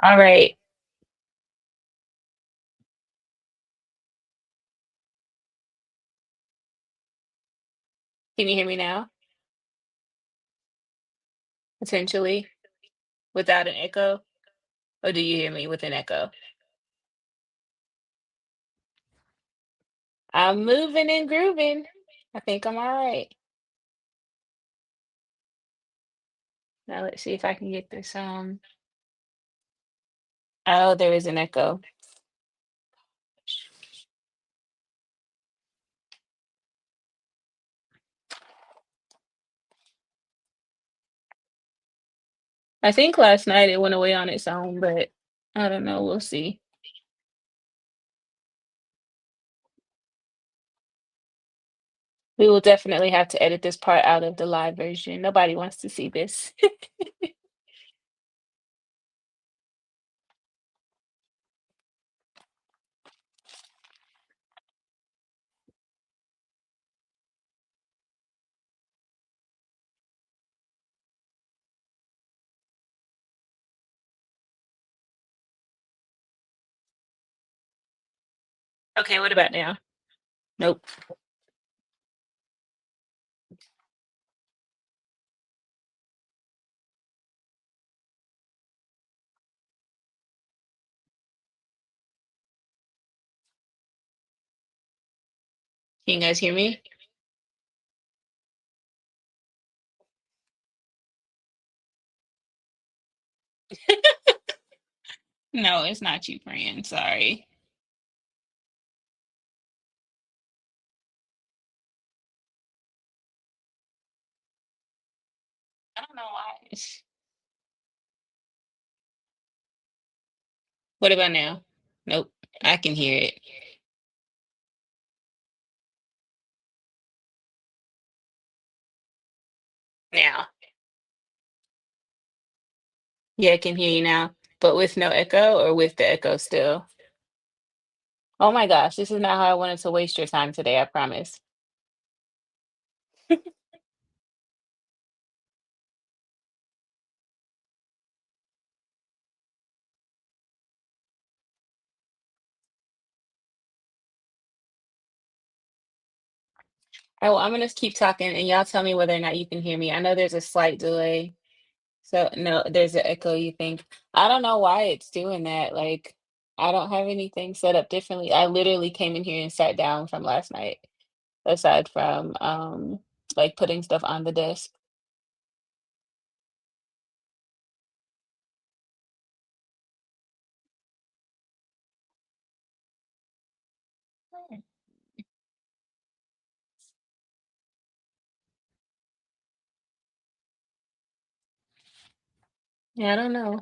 All right. Can you hear me now? Potentially without an echo? Or do you hear me with an echo? I'm moving and grooving. I think I'm all right. Now let's see if I can get this. Oh, there is an echo. I think last night it went away on its own, but I don't know. We'll see. We will definitely have to edit this part out of the live version. Nobody wants to see this. Okay, what about now? Nope. Can you guys hear me? No, it's not you, friend. Sorry. I don't know why. What about now? Nope. I can hear it. Now. Yeah, I can hear you now, but with no echo or with the echo still? Oh my gosh, this is not how I wanted to waste your time today, I promise. Oh, I'm gonna keep talking and y'all tell me whether or not you can hear me. I know there's a slight delay. So no, there's an echo, you think. I don't know why it's doing that. Like, I don't have anything set up differently. I literally came in here and sat down from last night, aside from like putting stuff on the desk. Yeah, I don't know.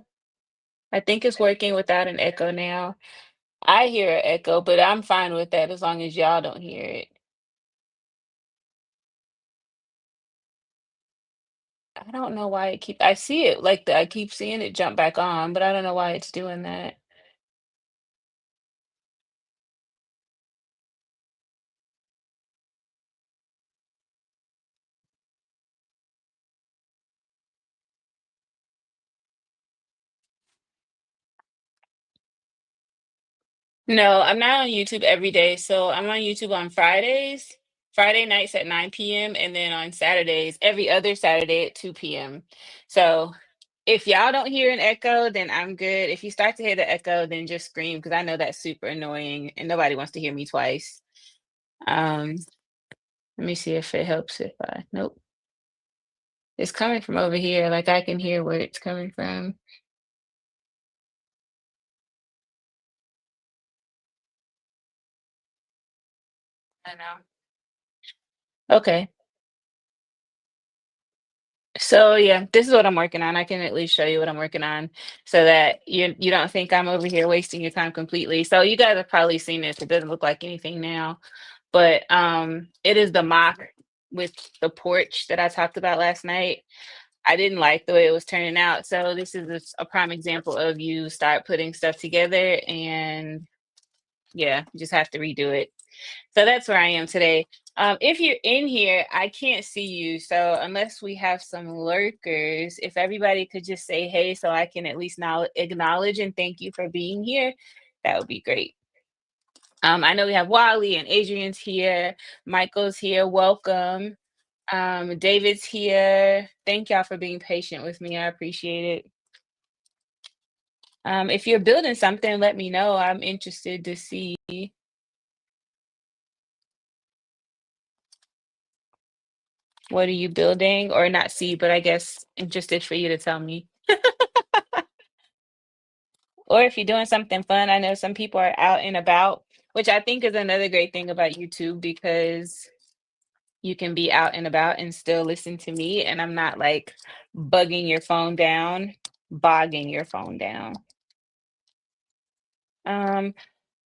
I think it's working without an echo now. I hear an echo, but I'm fine with that as long as y'all don't hear it. I don't know why I see it like I keep seeing it jump back on, but I don't know why it's doing that. No, I'm not on YouTube every day. So I'm on YouTube on Fridays, Friday nights at 9 p.m. and then on Saturdays, every other Saturday at 2 p.m. So if y'all don't hear an echo, then I'm good. If you start to hear the echo, then just scream because I know that's super annoying and nobody wants to hear me twice. Um, Let me see if it helps if I nope. It's coming from over here. Like I can hear where it's coming from. I know. Okay. So yeah, this is what I'm working on. I can at least show you what I'm working on so that you don't think I'm over here wasting your time completely. So you guys have probably seen this. It doesn't look like anything now, but it is the mock with the porch that I talked about last night. I didn't like the way it was turning out. So this is a prime example of you start putting stuff together and yeah, you just have to redo it. So that's where I am today. If you're in here, I can't see you. So unless we have some lurkers, if everybody could just say hey so I can at least now acknowledge and thank you for being here, that would be great. I know we have Wally and Adrian's here, Michael's here, welcome. David's here. Thank y'all for being patient with me. I appreciate it. If you're building something, let me know. I'm interested to see. What are you building? Or not see, but I guess interested for you to tell me. Or if you're doing something fun, I know some people are out and about, which I think is another great thing about YouTube because you can be out and about and still listen to me. And I'm not like bugging your phone down, bogging your phone down. Um,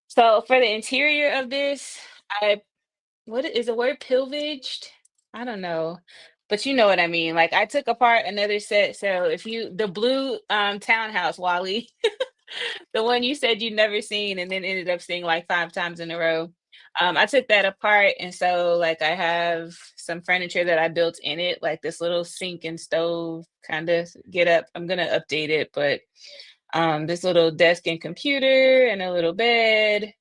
so for the interior of this, I what is the word pillaged? I don't know. But you know what I mean. Like I took apart another set. So if you the blue townhouse, Wally, the one you said you'd never seen and then ended up seeing like 5 times in a row. I took that apart and so like I have some furniture that I built in it, like this little sink and stove kind of get up. I'm gonna update it, but this little desk and computer and a little bed,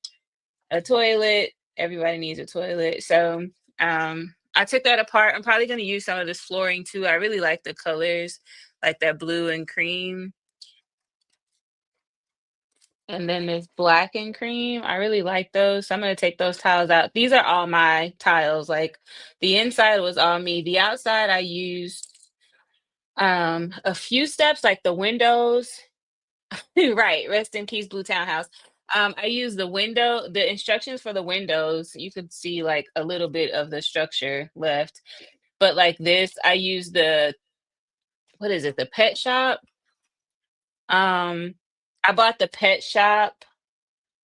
a toilet. Everybody needs a toilet. So I took that apart. I'm probably gonna use some of this flooring too. I really like the colors, like that blue and cream. And then there's black and cream. I really like those. So I'm gonna take those tiles out. These are all my tiles. Like the inside was all me. The outside I used a few steps, like the windows. Right. Rest in peace, Blue Townhouse. I used the instructions for the windows. You could see like a little bit of the structure left. But like this, I used the what is it, the pet shop? Um, I bought the pet shop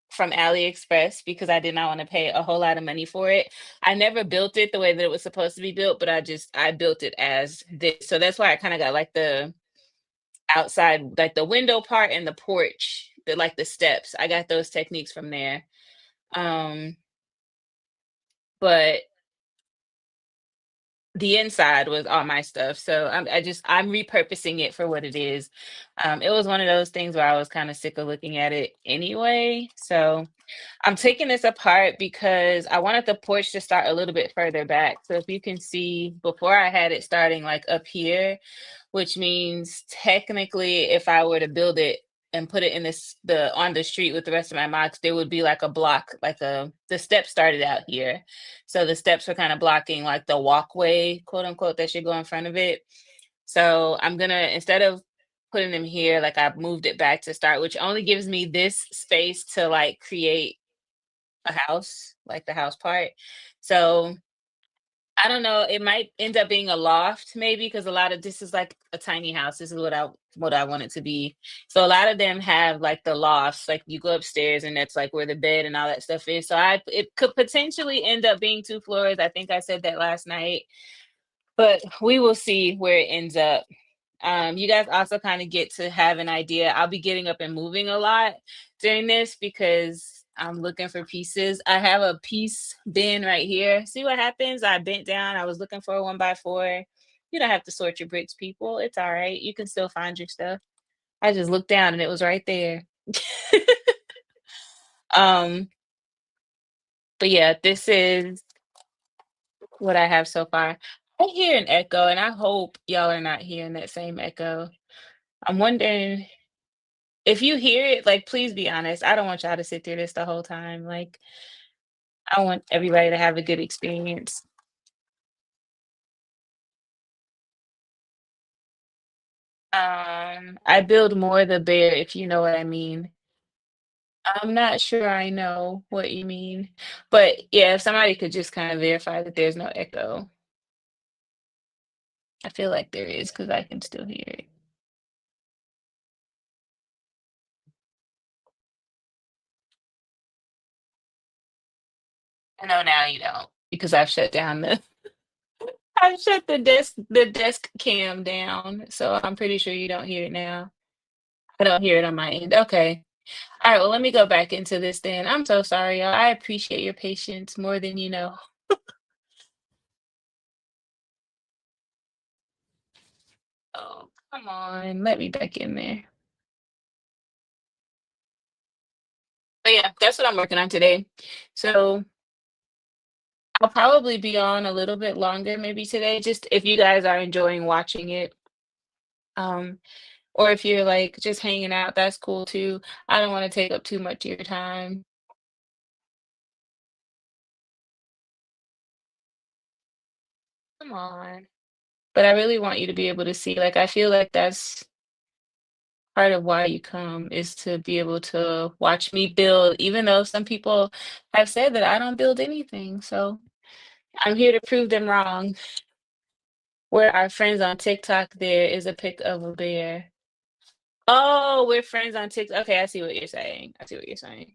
from AliExpress because I did not want to pay a whole lot of money for it. I never built it the way that it was supposed to be built, but I built it as this. So that's why I kind of got like the outside, like the window part and the porch, like the steps. I got those techniques from there. Um, but the inside was all my stuff. So I'm repurposing it for what it is. It was one of those things where I was kind of sick of looking at it anyway. So I'm taking this apart because I wanted the porch to start a little bit further back. So if you can see, before I had it starting like up here, which means technically if I were to build it and put it in the on the street with the rest of my mocks, there would be like a block, like the steps started out here. So the steps were kind of blocking like the walkway, quote unquote, that should go in front of it. So I'm gonna, instead of putting them here, like I've moved it back to start, which only gives me this space to like create a house, like the house part. So I don't know, it might end up being a loft maybe because a lot of this is like a tiny house. This is what I want it to be. So a lot of them have like the lofts, like you go upstairs and that's like where the bed and all that stuff is. So I it could potentially end up being 2 floors. I think I said that last night, but we will see where it ends up. You guys also kind of get to have an idea. I'll be getting up and moving a lot during this because I'm looking for pieces. I have a piece bin right here. See what happens? I bent down. I was looking for a 1x4. You don't have to sort your bricks, people. It's all right. You can still find your stuff. I just looked down and it was right there. um, but yeah, this is what I have so far. I hear an echo, and I hope y'all are not hearing that same echo. I'm wondering if you hear it, like, please be honest. I don't want y'all to sit through this the whole time. Like, I want everybody to have a good experience. I build more the bear, if you know what I mean. I'm not sure I know what you mean. But yeah, if somebody could just kind of verify that there's no echo. I feel like there is because I can still hear it. I know now you don't because I've shut the desk cam down, so I'm pretty sure you don't hear it now. I don't hear it on my end. Okay. All right, well, let me go back into this then. I'm so sorry, y'all. I appreciate your patience more than you know. Come on, let me back in there. But yeah, that's what I'm working on today. So I'll probably be on a little bit longer maybe today, just if you guys are enjoying watching it. Um, or if you're like just hanging out, that's cool too. I don't want to take up too much of your time. Come on. But I really want you to be able to see, like, I feel like that's part of why you come is to be able to watch me build, even though some people have said that I don't build anything. So I'm here to prove them wrong. We're our friends on TikTok. There is a pic of a bear. Oh, we're friends on TikTok. Okay, I see what you're saying. I see what you're saying.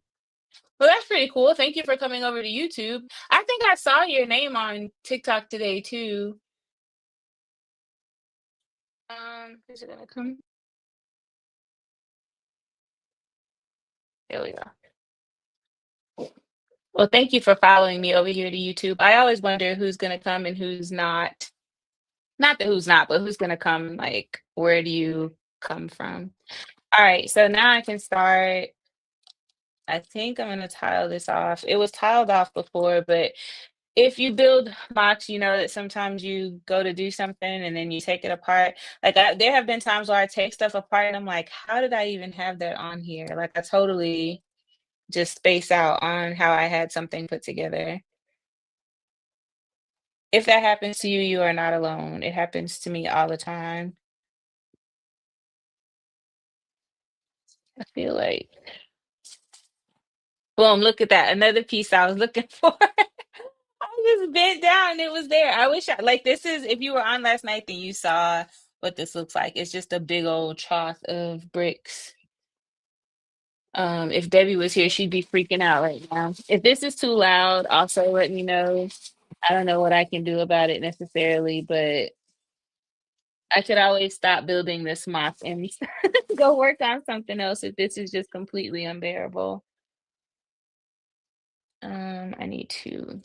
Well, that's pretty cool. Thank you for coming over to YouTube. I think I saw your name on TikTok today too. Is it gonna come? There we go. Well, thank you for following me over here to YouTube. I always wonder who's gonna come and who's not. Not that who's not, but who's gonna come, like, where do you come from? All right, so now I can start. I think I'm gonna tile this off. It was tiled off before, but if you build mocks, you know that sometimes you go to do something and then you take it apart. Like there have been times where I take stuff apart and I'm like, how did I even have that on here? Like I totally just space out on how I had something put together. If that happens to you, you are not alone. It happens to me all the time. I feel like, boom, look at that. Another piece I was looking for. I just bent down and it was there. I wish I like this is if you were on last night, then you saw what this looks like. It's just a big old trough of bricks. If Debbie was here, she'd be freaking out right now. If this is too loud, also let me know. I don't know what I can do about it necessarily, but I could always stop building this mop and go work on something else if this is just completely unbearable. I need to.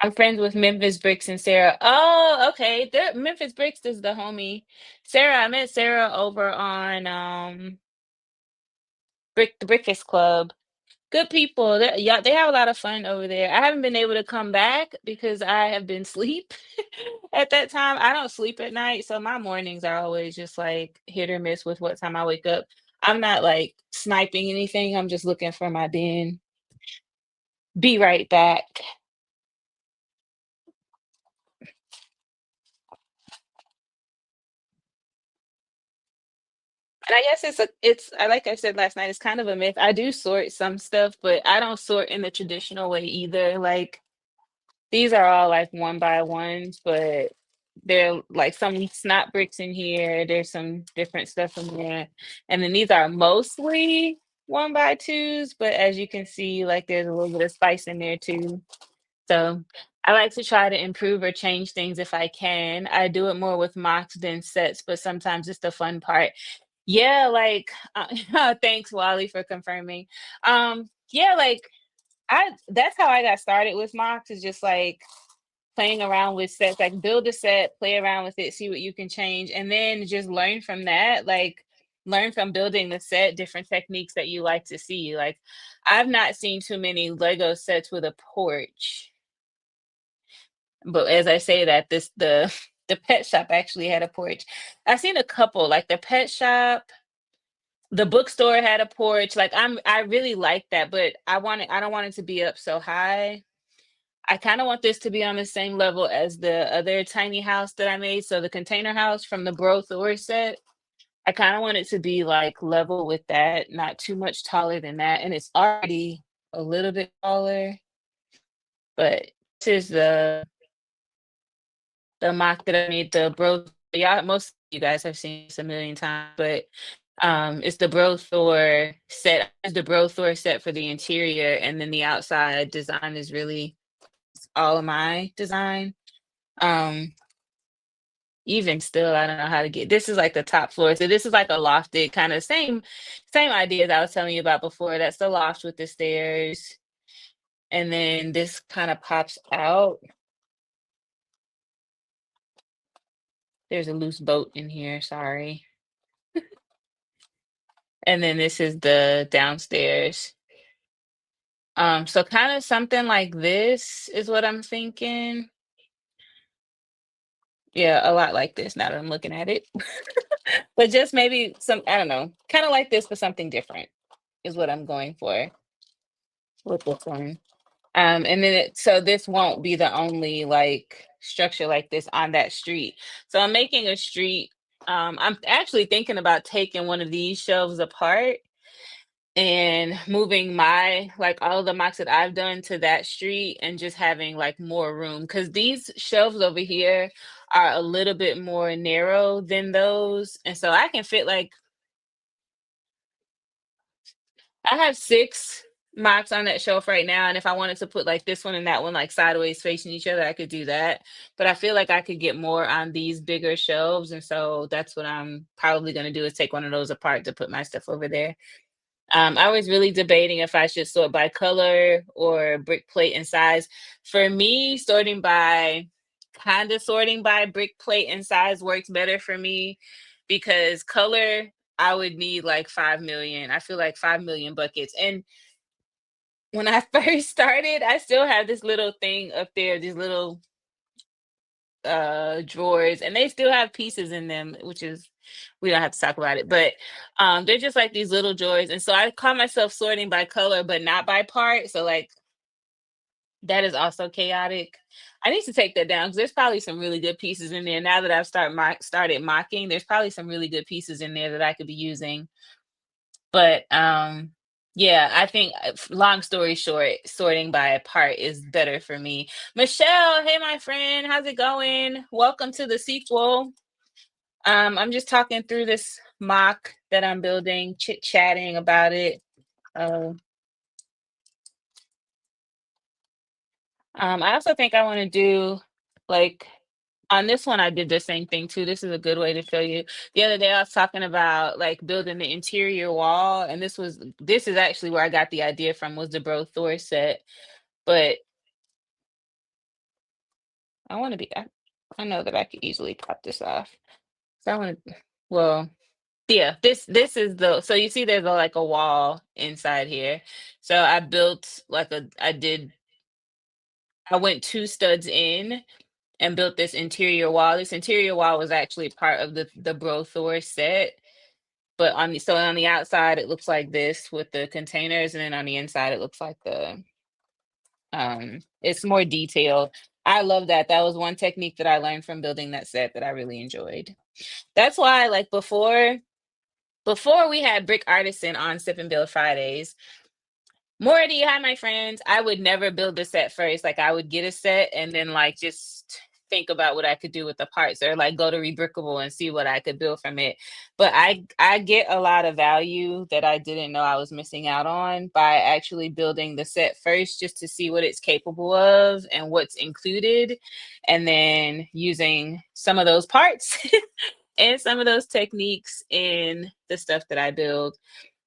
I'm friends with Memphis Bricks and Sarah. Oh, okay. Memphis Bricks is the homie. Sarah, I met Sarah over on the Brickfast Club. Good people. Yeah, they have a lot of fun over there. I haven't been able to come back because I have been asleep at that time. I don't sleep at night, so my mornings are always just like hit or miss with what time I wake up. I'm not like sniping anything. I'm just looking for my bin. Be right back. And I guess it's like I said last night, it's kind of a myth. I do sort some stuff, but I don't sort in the traditional way either. Like these are all like one by ones, but they're like some snot bricks in here. There's some different stuff in there. And then these are mostly one by twos, but as you can see, like there's a little bit of spice in there too. So I like to try to improve or change things if I can. I do it more with mocks than sets, but sometimes it's the fun part. Yeah, like, thanks, Wally, for confirming. Yeah, like I that's how I got started with mocks is just like playing around with sets, like build a set, play around with it, see what you can change, and then just learn from that. Like learn from building the set, different techniques that you like to see. Like I've not seen too many Lego sets with a porch, but as I say that, this the the pet shop actually had a porch. I've seen a couple, like the pet shop. The bookstore had a porch, like, I really like that, but I don't want it to be up so high. I kinda want this to be on the same level as the other tiny house that I made, so the container house from the Bro Thor set, I kinda want it to be, like, level with that, not too much taller than that, and it's already a little bit taller, but this is the mock that I made, the Bro yeah, most of you guys have seen this a million times, but it's the Bro Thor set. It's the Bro Thor set for the interior, and then the outside design is really all of my design. Um, Even still, I don't know how to get this is like the top floor. So this is like a lofted kind of same idea that I was telling you about before. That's the loft with the stairs. And then this kind of pops out. There's a loose boat in here, sorry. And then this is the downstairs. So kind of something like this is what I'm thinking. Yeah, a lot like this now that I'm looking at it. But just maybe some, I don't know, kind of like this, but something different is what I'm going for with this one. And then so this won't be the only like structure like this on that street. So I'm making a street. I'm actually thinking about taking one of these shelves apart and moving my like all of the mocks that I've done to that street and just having like more room because these shelves over here are a little bit more narrow than those. And so I can fit like I have 6 mocks on that shelf right now, and if I wanted to put, like, this one and that one, like, sideways facing each other, I could do that, but I feel like I could get more on these bigger shelves, and so that's what I'm probably gonna do is take one of those apart to put my stuff over there. I was really debating if I should sort by color or brick plate and size. For me, sorting by brick plate and size works better for me because color, I would need like 5 million. I feel like 5 million buckets. And when I first started, I still have this little thing up there, these little drawers, and they still have pieces in them, which is we don't have to talk about it, but they're just like these little drawers. And so I call myself sorting by color, but not by part. So like that is also chaotic. I need to take that down because there's probably some really good pieces in there. Now that I've started mocking, there's probably some really good pieces in there that I could be using. But yeah, I think long story short, sorting by part is better for me. Michelle, hey my friend, how's it going? Welcome to the sequel. I'm just talking through this mock that I'm building, chit-chatting about it. Uh, I also think I want to do like on this one, I did the same thing too. This is a good way to show you. The other day I was talking about like building the interior wall, and this is actually where I got the idea from was the Bro Thor set. But I want to I know that I could easily pop this off. So I want to well, yeah, this is the so you see there's like a wall inside here. So I built like a I went 2 studs in and built this interior wall. This interior wall was actually part of the Bro Thor set. But on the outside it looks like this with the containers, and then on the inside it looks like the it's more detailed. I love that. That was one technique that I learned from building that set that I really enjoyed. That's why like before we had Brick Artisan on Sip and Build Fridays, Morty, hi my friends. I would never build a set first. Like I would get a set and then like just think about what I could do with the parts or like go to Rebrickable and see what I could build from it. But I get a lot of value that I didn't know I was missing out on by actually building the set first just to see what it's capable of and what's included, and then using some of those parts and some of those techniques in the stuff that I build.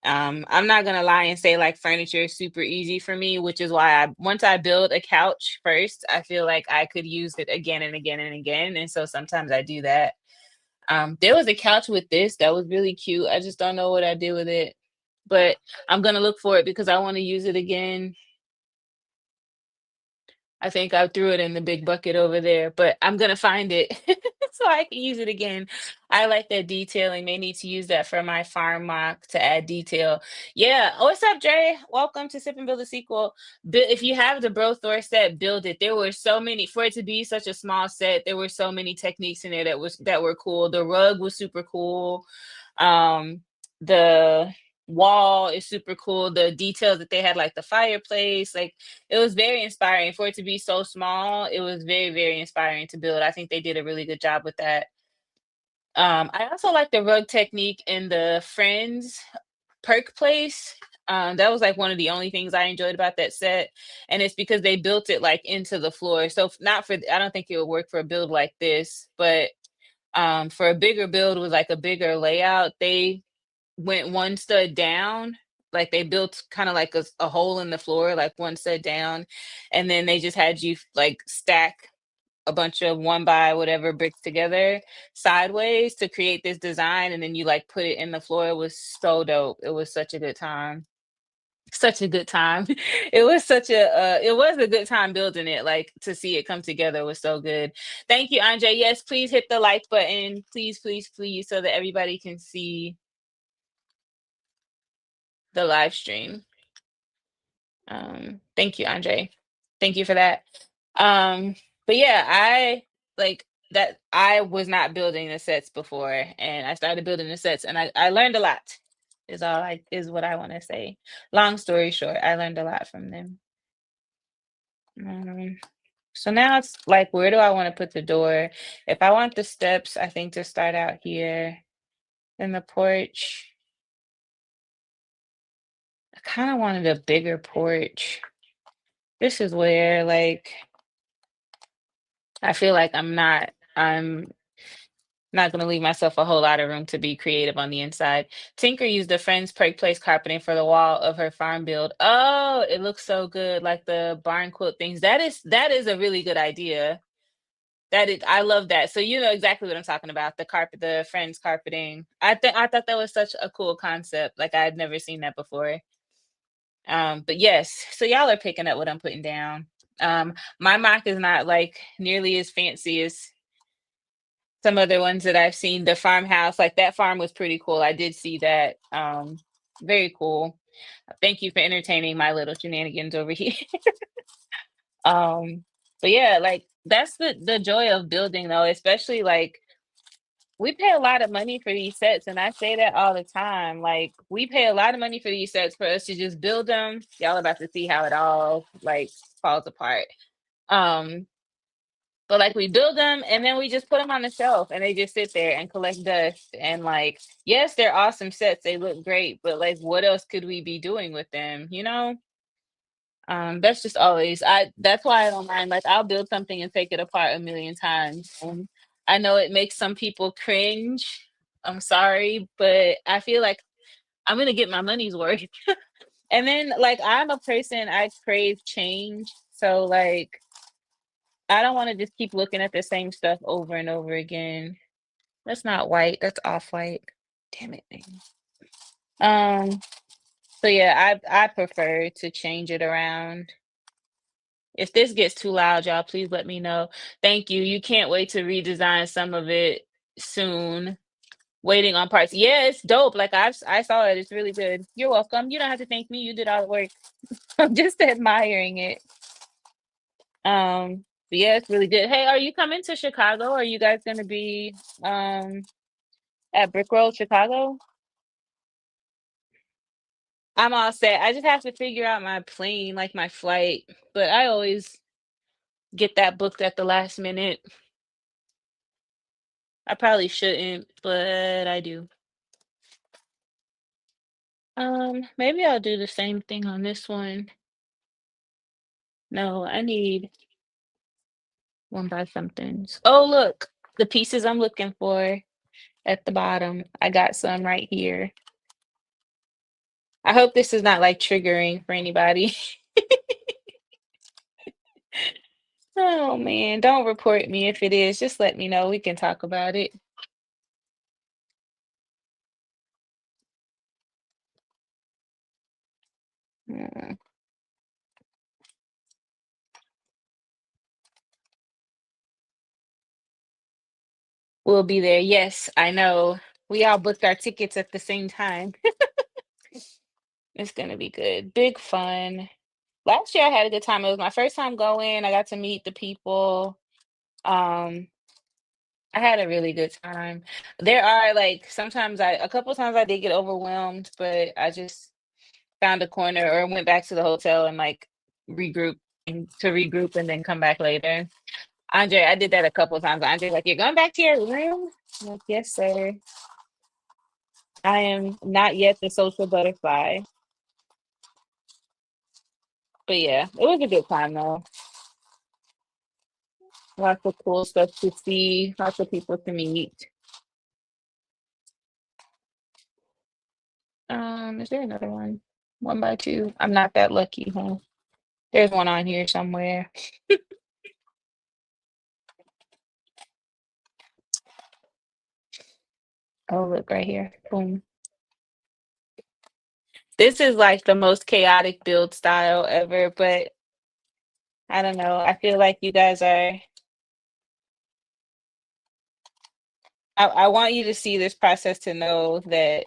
I'm not gonna lie and say like furniture is super easy for me, which is why once I build a couch first, I feel like I could use it again and again and again. And so sometimes I do that. There was a couch with this that was really cute. I just don't know what I did with it, but I'm gonna look for it because I want to use it again. I think I threw it in the big bucket over there, but I'm gonna find it so I can use it again. I like that detailing. May need to use that for my farm mock to add detail. Yeah. Oh, what's up, Dre? Welcome to Sip and Build a Sequel. If you have the Bro Thor set, build it. There were so many for it to be such a small set. There were so many techniques in there that were cool. The rug was super cool. The wall is super cool. The details that they had, like the fireplace, like it was very inspiring for it to be so small. It was very, very inspiring to build. I think they did a really good job with that. I also like the rug technique in the Friends Perk place. That was like one of the only things I enjoyed about that set, and it's because they built it like into the floor. So not for I don't think it would work for a build like this, but for a bigger build with like a bigger layout, they went 1 stud down. Like they built kind of like a hole in the floor, like 1 stud down, and then they just had you like stack. a bunch of one by whatever bricks together sideways to create this design, and then you like put it in the floor. It was so dope. It was such a good time. Such a good time. It was a good time building it. Like to see it come together was so good. Thank you, Andre. Yes, please hit the like button. Please, please, please, so that everybody can see the live stream. Thank you, Andre. Thank you for that. Um, but yeah, I like that I was not building the sets before, and I started building the sets, and I learned a lot. Is what I want to say. Long story short, I learned a lot from them. Um, so now it's like, where do I want to put the door? If I want the steps, I think to start out here in the porch. I kind of wanted a bigger porch. This is where like I feel like I'm not gonna leave myself a whole lot of room to be creative on the inside. Tinker used the Friends Perk Place carpeting for the wall of her farm build. Oh, it looks so good, like the barn quilt things. That is a really good idea. That is, I love that. So you know exactly what I'm talking about. The carpet, the Friends carpeting. I thought that was such a cool concept. Like I had never seen that before. But yes, so y'all are picking up what I'm putting down. My mock is not like nearly as fancy as some other ones that I've seen. The farmhouse, like that farm was pretty cool. I did see that. Very cool. Thank you for entertaining my little shenanigans over here. um, but yeah, like that's the joy of building though, especially like we pay a lot of money for these sets, and I say that all the time. Like we pay a lot of money for these sets for us to just build them. Y'all about to see how it all like falls apart. Um, but like we build them and then we just put them on the shelf and they just sit there and collect dust. And like, yes, they're awesome sets. They look great, but like what else could we be doing with them? You know? That's just always that's why I don't mind. Like I'll build something and take it apart a million times. I know it makes some people cringe. I'm sorry, but I feel like I'm gonna get my money's worth. And then like I'm a person, I crave change. So like I don't want to just keep looking at the same stuff over and over again. That's not white, that's off white. Damn it, man. Um, so yeah, I prefer to change it around. If this gets too loud, y'all, please let me know. Thank you. You can't wait to redesign some of it soon. Waiting on parts. Yeah, it's dope. Like I saw it. It's really good. You're welcome. You don't have to thank me. You did all the work. I'm just admiring it. But yeah, it's really good. Hey, are you coming to Chicago? Are you guys gonna be um at Brick Road, Chicago? I'm all set. I just have to figure out my plane, like my flight. But I always get that booked at the last minute. I probably shouldn't, but I do. Maybe I'll do the same thing on this one. No, I need one by somethings. Oh, look, the pieces I'm looking for at the bottom. I got some right here. I hope this is not like triggering for anybody. Oh man, don't report me if it is. Just let me know. We can talk about it. Mm, we'll be there. Yes, I know. We all booked our tickets at the same time. It's gonna be good. Big fun. Last year I had a good time. It was my first time going. I got to meet the people. Um, I had a really good time. There are like sometimes a couple times I did get overwhelmed, but I just found a corner or went back to the hotel and like regroup and to regroup and then come back later. Andre, I did that a couple times. Andre, like, you're going back to your room? I'm like, yes, sir. I am not yet the social butterfly. But yeah, it was a good time though. Lots of cool stuff to see, lots of people to meet. Is there another one? One by two. I'm not that lucky, huh? There's one on here somewhere. Oh, look right here. Boom. This is like the most chaotic build style ever, but I don't know. I feel like you guys are. I want you to see this process to know that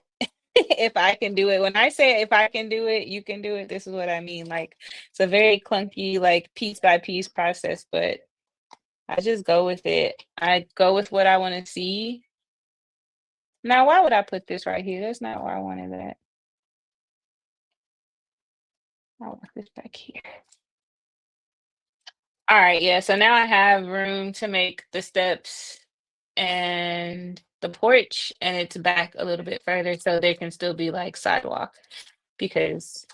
if I can do it, when I say if I can do it, you can do it. This is what I mean. Like it's a very clunky, like piece by piece process, but I just go with it. I go with what I want to see. Now, why would I put this right here? That's not where I wanted that. I want this back here. All right, yeah. So now I have room to make the steps and the porch, and it's back a little bit further so there can still be like sidewalk. Because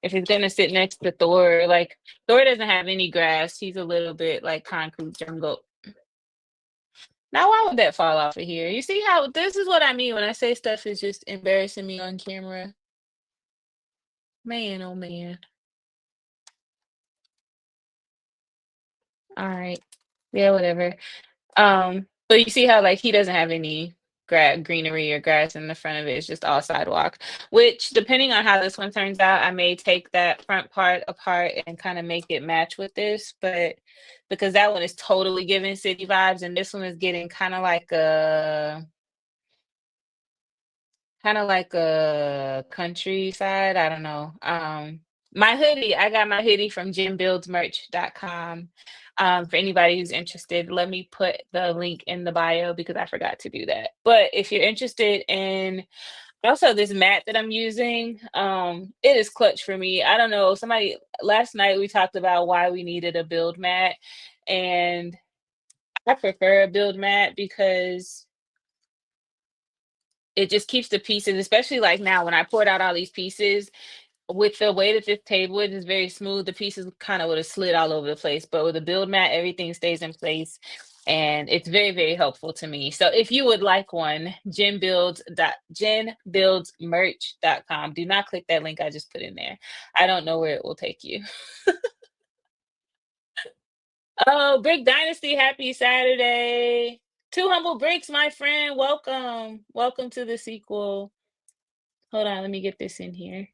if it's gonna sit next to Thor, like Thor doesn't have any grass. He's a little bit like concrete jungle. Now, why would that fall off of here? You see how this is what I mean when I say stuff is just embarrassing me on camera. Man, oh man. All right. Yeah, whatever. So you see how like he doesn't have any greenery or grass in the front of it. It's just all sidewalk. Which, depending on how this one turns out, I may take that front part apart and kind of make it match with this. But because that one is totally giving city vibes, and this one is getting kind of like a countryside. I don't know. My hoodie, I got my hoodie from gymbuildsmerch.com. For anybody who's interested, let me put the link in the bio because I forgot to do that. But if you're interested in also this mat that I'm using, it is clutch for me. I don't know. Somebody last night we talked about why we needed a build mat, and I prefer a build mat because it just keeps the pieces, especially like now when I poured out all these pieces, with the way that this table is very smooth, the pieces kind of would have slid all over the place. But with a build mat, everything stays in place and it's very, very helpful to me. So if you would like one, genbuildsmerch.com. Do not click that link I just put in there. I don't know where it will take you. Oh, Brick Dynasty, happy Saturday. Two Humble Bricks, my friend. Welcome. Welcome to the sequel. Hold on, let me get this in here.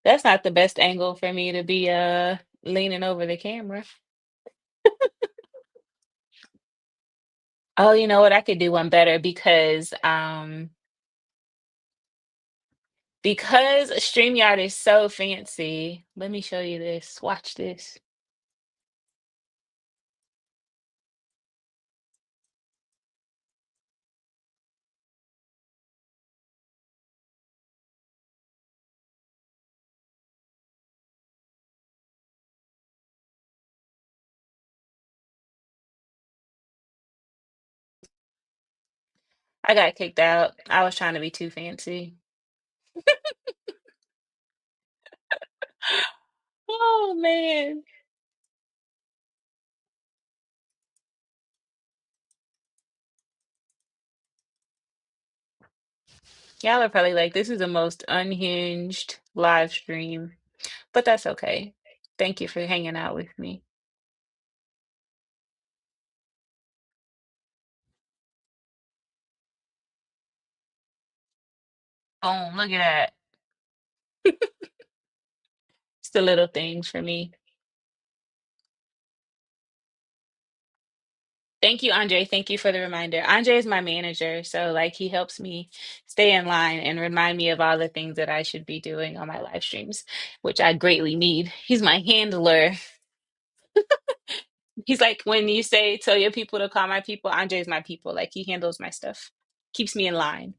That's not the best angle for me to be leaning over the camera. Oh, you know what? I could do one better because StreamYard is so fancy. Let me show you this. Watch this. I got kicked out. I was trying to be too fancy. Oh man. Y'all are probably like, this is the most unhinged live stream. But that's okay. Thank you for hanging out with me. Oh, look at that. It's the little things for me. Thank you, Andre. Thank you for the reminder. Andre is my manager, so like he helps me stay in line and remind me of all the things that I should be doing on my live streams, which I greatly need. He's my handler. He's like when you say tell your people to call my people, Andre's my people. Like he handles my stuff, keeps me in line.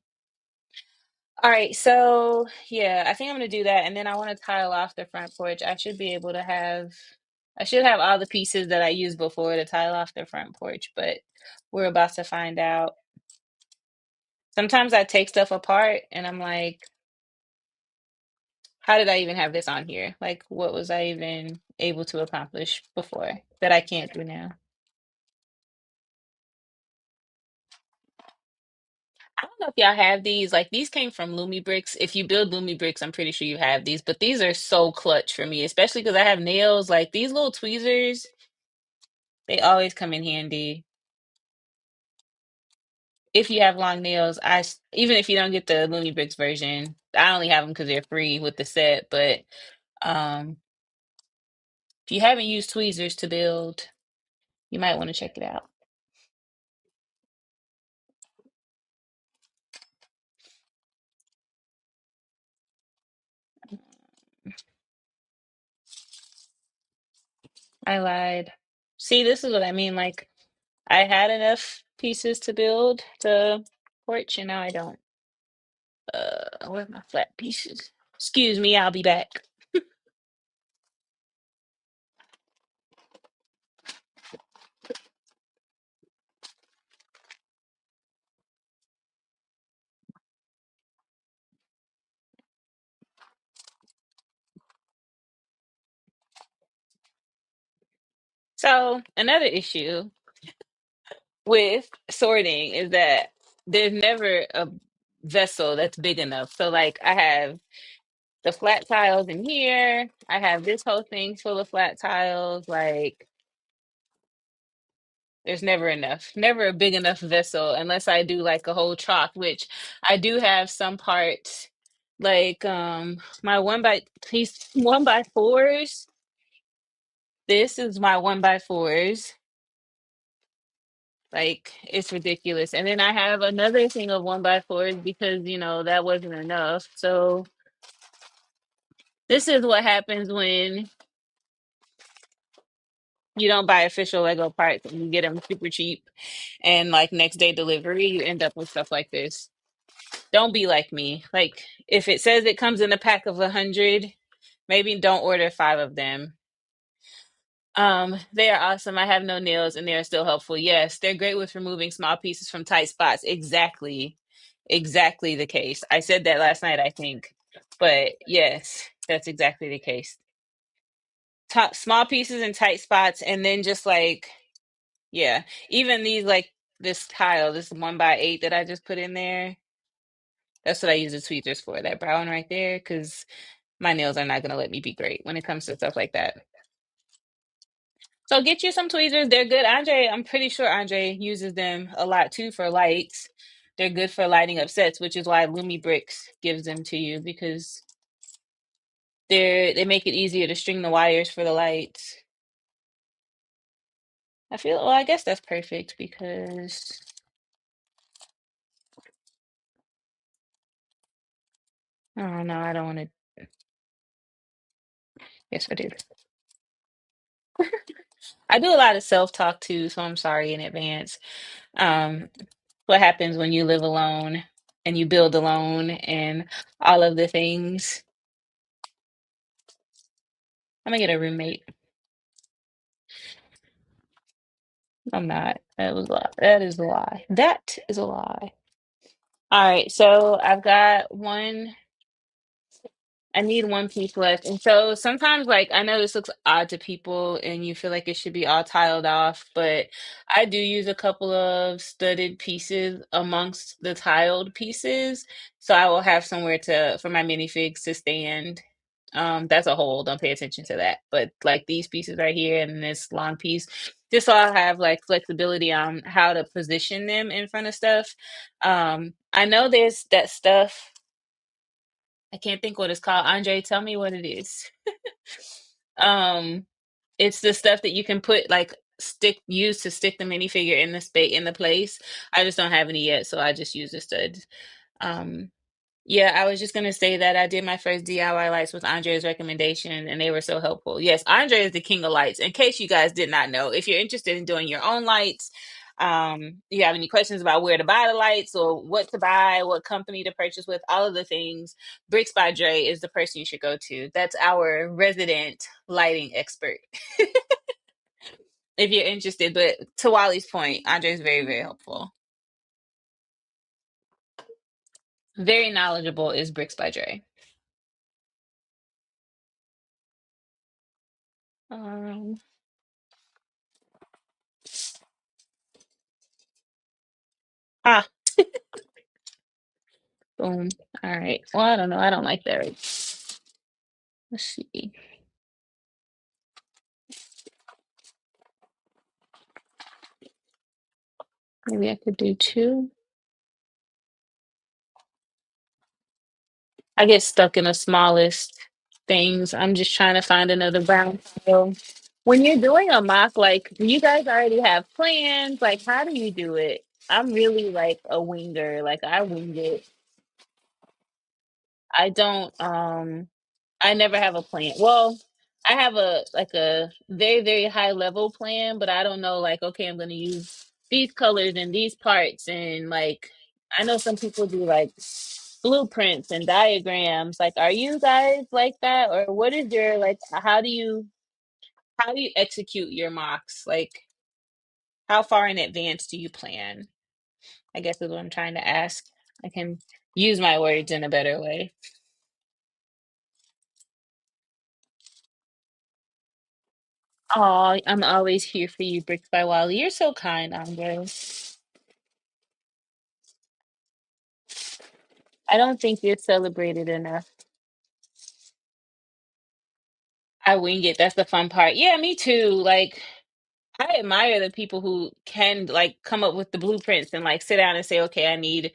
All right, so yeah, I think I'm gonna do that, and then I want to tile off the front porch. I should have all the pieces that I used before to tile off the front porch, but we're about to find out. Sometimes I take stuff apart and I'm like, how did I even have this on here? Like, what was I even able to accomplish before that I can't do now? I don't know if y'all have these. Like, these came from Lumi Bricks. If you build Lumi Bricks, I'm pretty sure you have these, but these are so clutch for me, especially because I have nails. Like, these little tweezers, they always come in handy. if you have long nails, even if you don't get the Looney Bricks version, I only have them because they're free with the set. But um, if you haven't used tweezers to build, you might want to check it out. I lied. See, this is what I mean. Like, I had enough pieces to build the porch, and now I don't. Where's my flat pieces? Excuse me, I'll be back. So, another issue with sorting is that there's never a vessel that's big enough. So, like, I have the flat tiles in here, I have this whole thing full of flat tiles. Like, there's never enough, never a big enough vessel unless I do like a whole chalk, which I do have some parts. Like my one by fours. This is my one by fours. Like it's ridiculous. And then I have another thing of one by fours because that wasn't enough. So this is what happens when you don't buy official Lego parts and you get them super cheap and like next day delivery, you end up with stuff like this. Don't be like me. Like if it says it comes in a pack of 100, maybe don't order 5 of them. They are awesome. I have no nails and they are still helpful. Yes, they're great with removing small pieces from tight spots. Exactly. Exactly the case. I said that last night, I think. But yes, that's exactly the case. Top small pieces in tight spots and then just like yeah, even these like this tile, this 1 by 8 that I just put in there. That's what I use the tweezers for, that brown right there, because my nails are not gonna let me be great when it comes to stuff like that. So get you some tweezers. They're good. I'm pretty sure Andre uses them a lot too for lights. They're good for lighting up sets, which is why Lumi Bricks gives them to you because they make it easier to string the wires for the lights. I guess that's perfect because I don't know, I don't want to. Yes, I do. I do a lot of self-talk too, so I'm sorry in advance. Um, what happens when you live alone and you build alone and all of the things. I'm gonna get a roommate. I'm not. That was a lie. That is a lie. That is a lie. All right, so I've got one. I need one piece left. And so sometimes, like, I know this looks odd to people and you feel like it should be all tiled off, but I do use a couple of studded pieces amongst the tiled pieces. So I will have somewhere for my minifigs to stand. That's a hole. Don't pay attention to that. But like these pieces right here and this long piece, just so I have like flexibility on how to position them in front of stuff. I know there's that stuff. I can't think what it's called. Andre, tell me what it is. Um, it's the stuff that you can put like use to stick the minifigure in the place. I just don't have any yet, so I just use the studs. Um, yeah, I was just gonna say that I did my first DIY lights with Andre's recommendation, and they were so helpful. Yes, Andre is the king of lights. In case you guys did not know, if you're interested in doing your own lights, you have any questions about where to buy the lights or what to buy, what company to purchase with, all of the things, Bricks by Dre is the person you should go to. That's our resident lighting expert. If you're interested, but to Wally's point, Andre is very, very helpful. Very knowledgeable is Bricks by Dre. Um, ah, Boom. All right. Well, I don't know. I don't like that. Let's see. Maybe I could do two. I get stuck in the smallest things. I'm just trying to find another brown tile. When you're doing a mock, like, do you guys already have plans? Like, how do you do it? I'm really like a winger. Like, I wing it. I don't, I never have a plan. Well, I have a like a very, very high level plan, but I don't know, like, okay, I'm gonna use these colors and these parts, and like I know some people do like blueprints and diagrams. Like, are you guys like that? Or what is your like how do you execute your mocks? Like, how far in advance do you plan? I guess is what I'm trying to ask. I can use my words in a better way. Oh, I'm always here for you, Bricks by Wally. You're so kind, Andre. I don't think you're celebrated enough. I wing it. That's the fun part. Yeah, me too. Like, I admire the people who can like come up with the blueprints and like sit down and say, okay, I need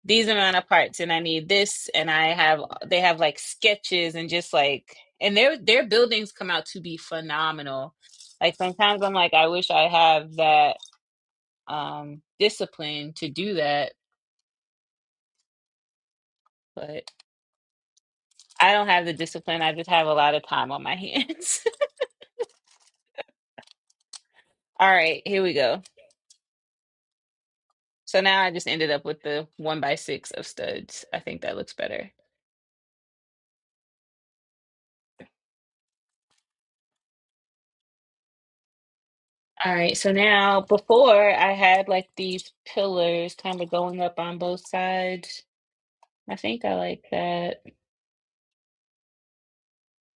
these amount of parts and I need this, and I have they have like sketches and just like, and their buildings come out to be phenomenal. Like sometimes I'm like, I wish I have that discipline to do that, but I don't have the discipline. I just have a lot of time on my hands. All right, here we go. So now I just ended up with the 1 by 6 of studs. I think that looks better. All right, so now before I had like these pillars kind of going up on both sides. I think I like that,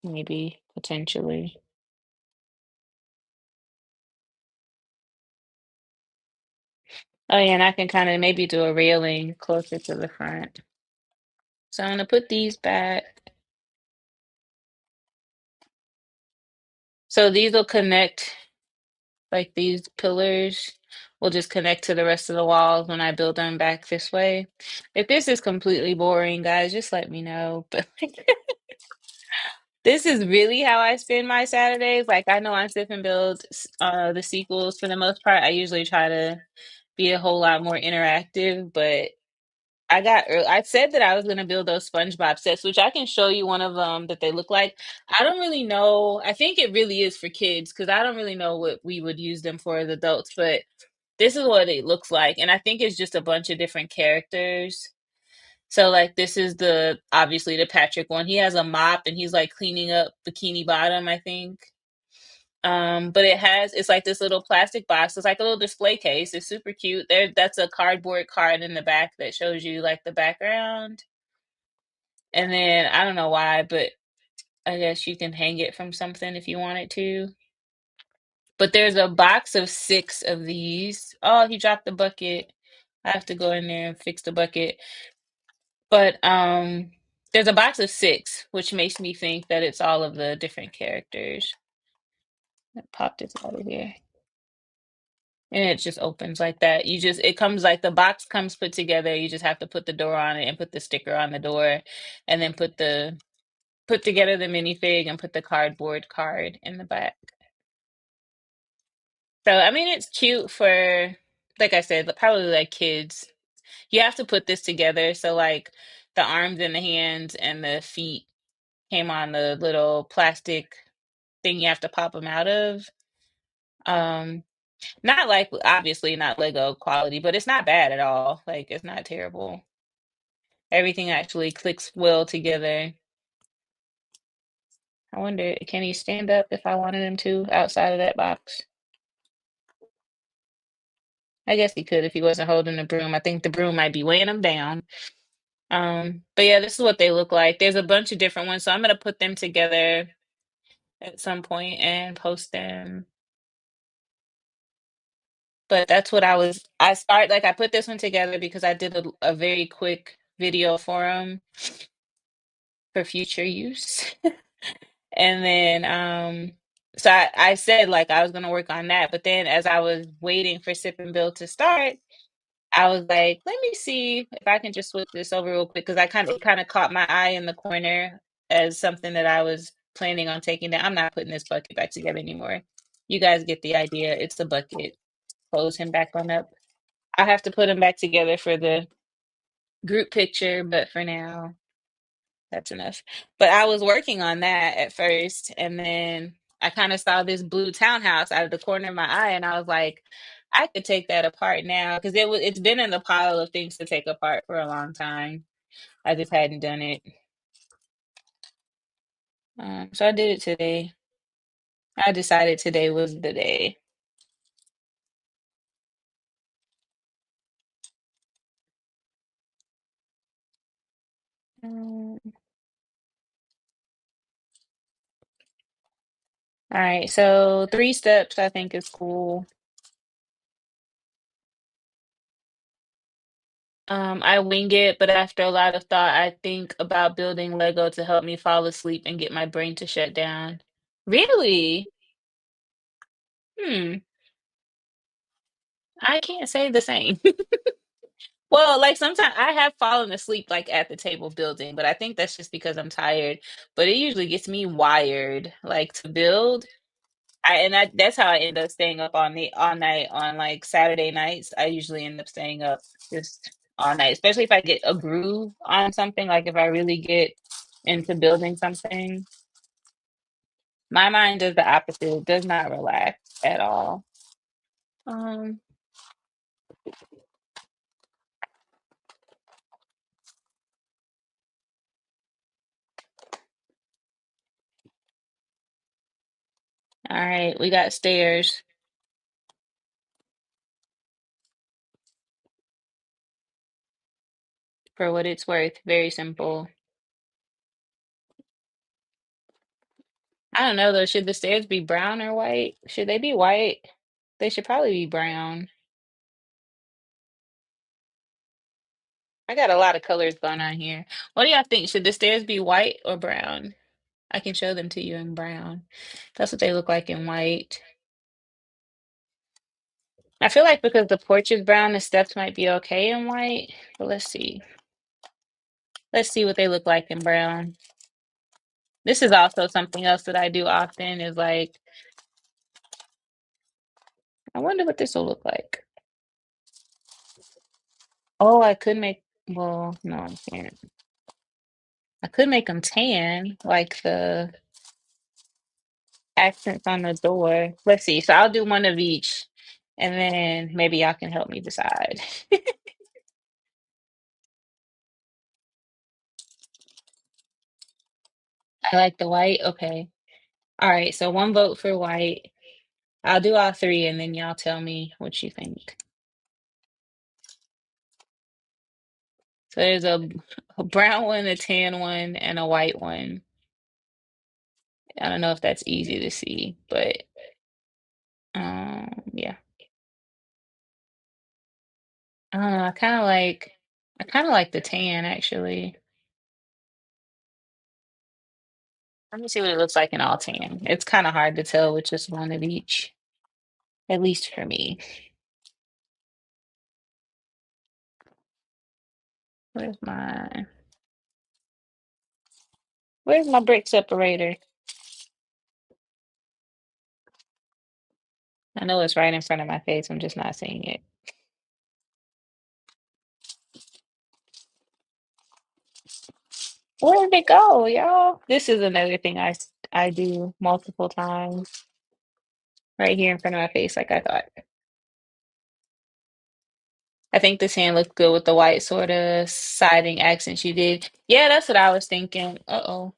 maybe potentially. Oh yeah, and I can kind of maybe do a railing closer to the front. So I'm gonna put these back. So these will connect, like these pillars will just connect to the rest of the walls when I build them back this way. If this is completely boring, guys, just let me know. But this is really how I spend my Saturdays. Like I know on Sip and Build the sequels for the most part. I usually try to be a whole lot more interactive, but I said that I was gonna build those SpongeBob sets, which I can show you one of them that they look like. I don't really know. I think it really is for kids because I don't really know what we would use them for as adults, but this is what it looks like. And I think it's just a bunch of different characters. So like this is the obviously the Patrick one. He has a mop and he's like cleaning up Bikini Bottom, I think. But it's like this little plastic box. It's like a little display case. It's super cute. That's a cardboard card in the back that shows you like the background. And then I don't know why, but I guess you can hang it from something if you wanted to. But there's a box of 6 of these. Oh, he dropped the bucket. I have to go in there and fix the bucket. But there's a box of 6, which makes me think that it's all of the different characters. Pop this out of here. And it just opens like that. It comes like the box comes put together. You just have to put the door on it and put the sticker on the door and then put together the minifig and put the cardboard card in the back. So, I mean, it's cute for, like I said, probably like kids. You have to put this together. So, like the arms and the hands and the feet came on the little plastic thing you have to pop them out of. Um, Not like obviously not Lego quality, but it's not bad at all. Like it's not terrible. Everything actually clicks well together. I wonder, can he stand up if I wanted him to outside of that box? I guess he could if he wasn't holding the broom. I think the broom might be weighing him down. But yeah, this is what they look like. There's a bunch of different ones, so I'm gonna put them together at some point and post them. But that's what I put this one together because I did a very quick video for him for future use. And then so I said like I was gonna work on that, but then as I was waiting for Sip and Build to start, I was like, let me see if I can just switch this over real quick because it kind of caught my eye in the corner as something that I was planning on taking down. I'm not putting this bucket back together anymore. You guys get the idea. It's the bucket. Close him back on up. I have to put him back together for the group picture, but for now, that's enough. But I was working on that at first, and then I kind of saw this blue townhouse out of the corner of my eye, and I was like, I could take that apart now because it's been in the pile of things to take apart for a long time. I just hadn't done it. So I did it today. I decided today was the day. All right, so 3 steps I think is cool. I wing it, but after a lot of thought, I think about building Lego to help me fall asleep and get my brain to shut down. Really? Hmm. I can't say the same. Well, like sometimes I have fallen asleep like at the table building, but I think that's just because I'm tired. But it usually gets me wired, like to build. That's how I end up staying up all night on like Saturday nights. I usually end up staying up just all night, especially if I get a groove on something, like if I really get into building something. My mind does the opposite. It does not relax at all. Um, all right, we got stairs for what it's worth. Very simple. I don't know though. Should the stairs be brown or white? Should they be white? They should probably be brown. I got a lot of colors going on here. What do y'all think? Should the stairs be white or brown? I can show them to you in brown. That's what they look like in white. I feel like because the porch is brown, the steps might be okay in white. But let's see. Let's see what they look like in brown. This is also something else that I do often is like, I wonder what this will look like. Oh, I could make, well, no, I can't. I could make them tan, like the accents on the door. Let's see. So I'll do one of each, and then maybe y'all can help me decide. I like the white. Okay. All right. So one vote for white. I'll do all three, and then y'all tell me what you think. So there's a brown one, a tan one, and a white one. I don't know if that's easy to see, but yeah. I don't know. I kind of like the tan actually. Let me see what it looks like in all tan. It's kind of hard to tell with just one of each, at least for me. Where's my where's my brick separator? I know it's right in front of my face. I'm just not seeing it. Where did it go, y'all? This is another thing I do multiple times right here in front of my face, like I thought. I think this hand looked good with the white sort of siding accents you did. Yeah, that's what I was thinking. Uh-oh.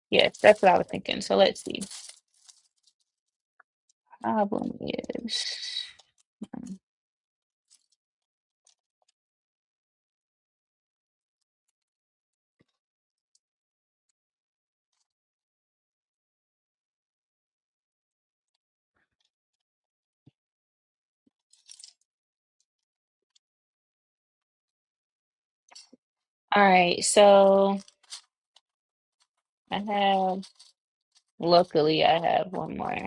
Yes, that's what I was thinking. So let's see. Problem is, all right, so I have, luckily, I have one more.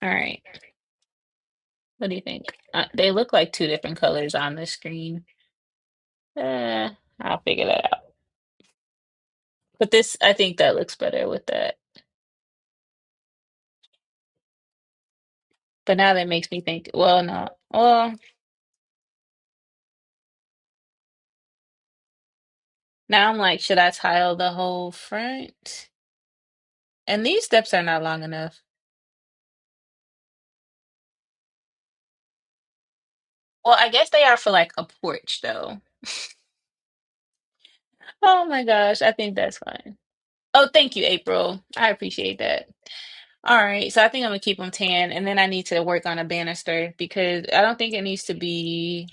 All right. What do you think? They look like two different colors on the screen. Uh, I'll figure that out. But this, I think that looks better with that. But now that makes me think, well, no. Well, now I'm like, should I tile the whole front? And these steps are not long enough. Well, I guess they are for like a porch though. Oh my gosh, I think that's fine. Oh, thank you, April. I appreciate that. All right, so I think I'm gonna keep them tan, and then I need to work on a banister because I don't think it needs to be,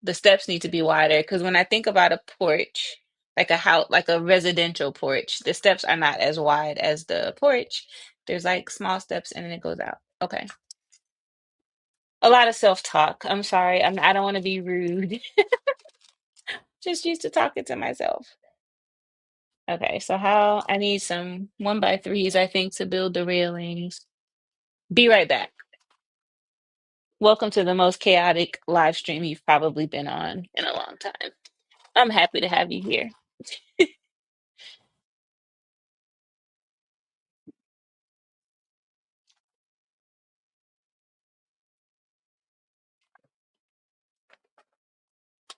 the steps need to be wider. Because when I think about a porch, like a house, like a residential porch, the steps are not as wide as the porch. There's like small steps, and then it goes out. Okay. A lot of self-talk. I'm sorry. I don't want to be rude. Just used to talking to myself. Okay, so how I need some 1x3s, I think, to build the railings. Be right back. Welcome to the most chaotic live stream you've probably been on in a long time. I'm happy to have you here.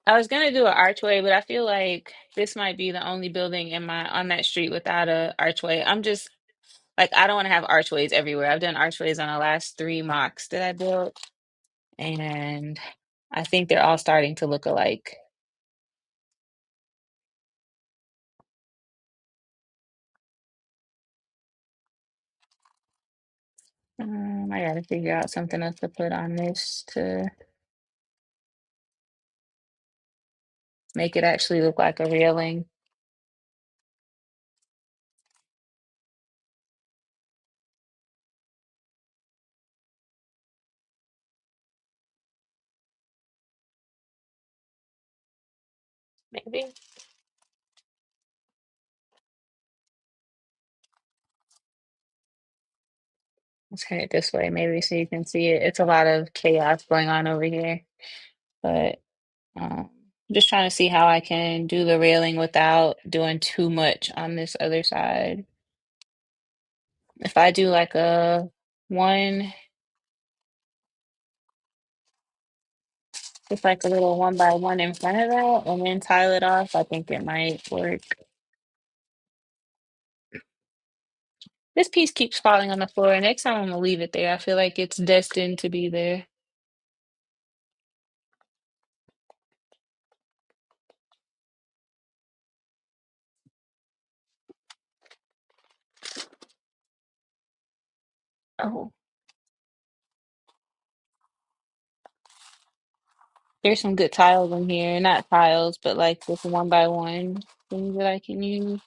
I was gonna do an archway, but I feel like this might be the only building in my on that street without a archway. I'm just like, I don't want to have archways everywhere. I've done archways on the last three mocks that I built, and I think they're all starting to look alike. I gotta figure out something else to put on this to make it actually look like a railing. Maybe. Let's turn it this way, maybe so you can see it. It's a lot of chaos going on over here, but I'm just trying to see how I can do the railing without doing too much on this other side. If I do like a one, just like a little 1x1 in front of that, and then tile it off, I think it might work. This piece keeps falling on the floor. Next time I'm gonna leave it there. I feel like it's destined to be there. Oh, there's some good tiles in here. Not tiles, but like this 1x1 things that I can use.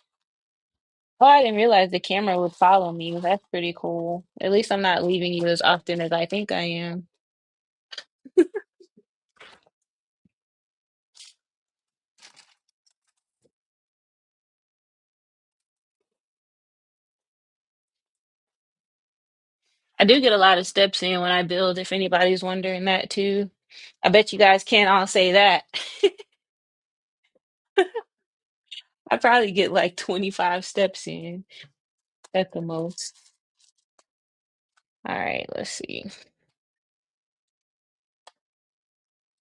Oh, I didn't realize the camera would follow me. That's pretty cool. At least I'm not leaving you as often as I think I am. I do get a lot of steps in when I build, if anybody's wondering that too. I bet you guys can't all say that. I probably get like 25 steps in at the most. All right, let's see. If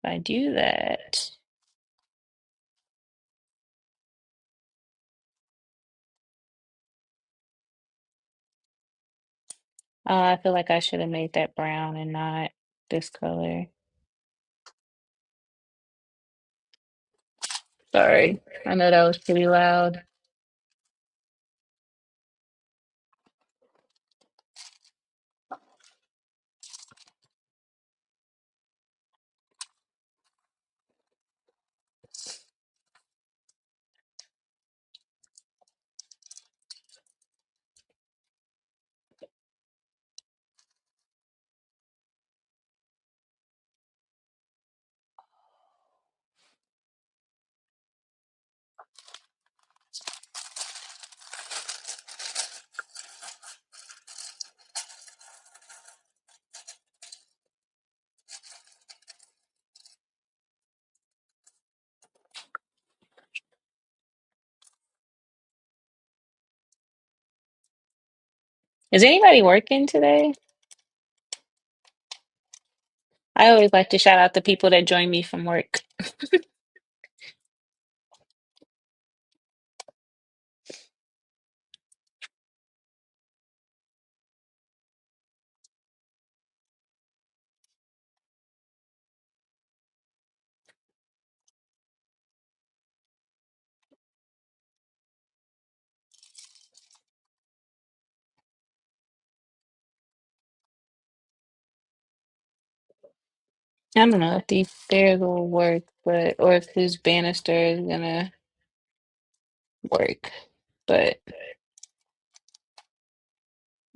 I do that, I feel like I should have made that brown and not this color. Sorry, I know that was pretty loud. Is anybody working today? I always like to shout out the people that join me from work. I don't know if these stairs will work, but or if this banister is gonna work. But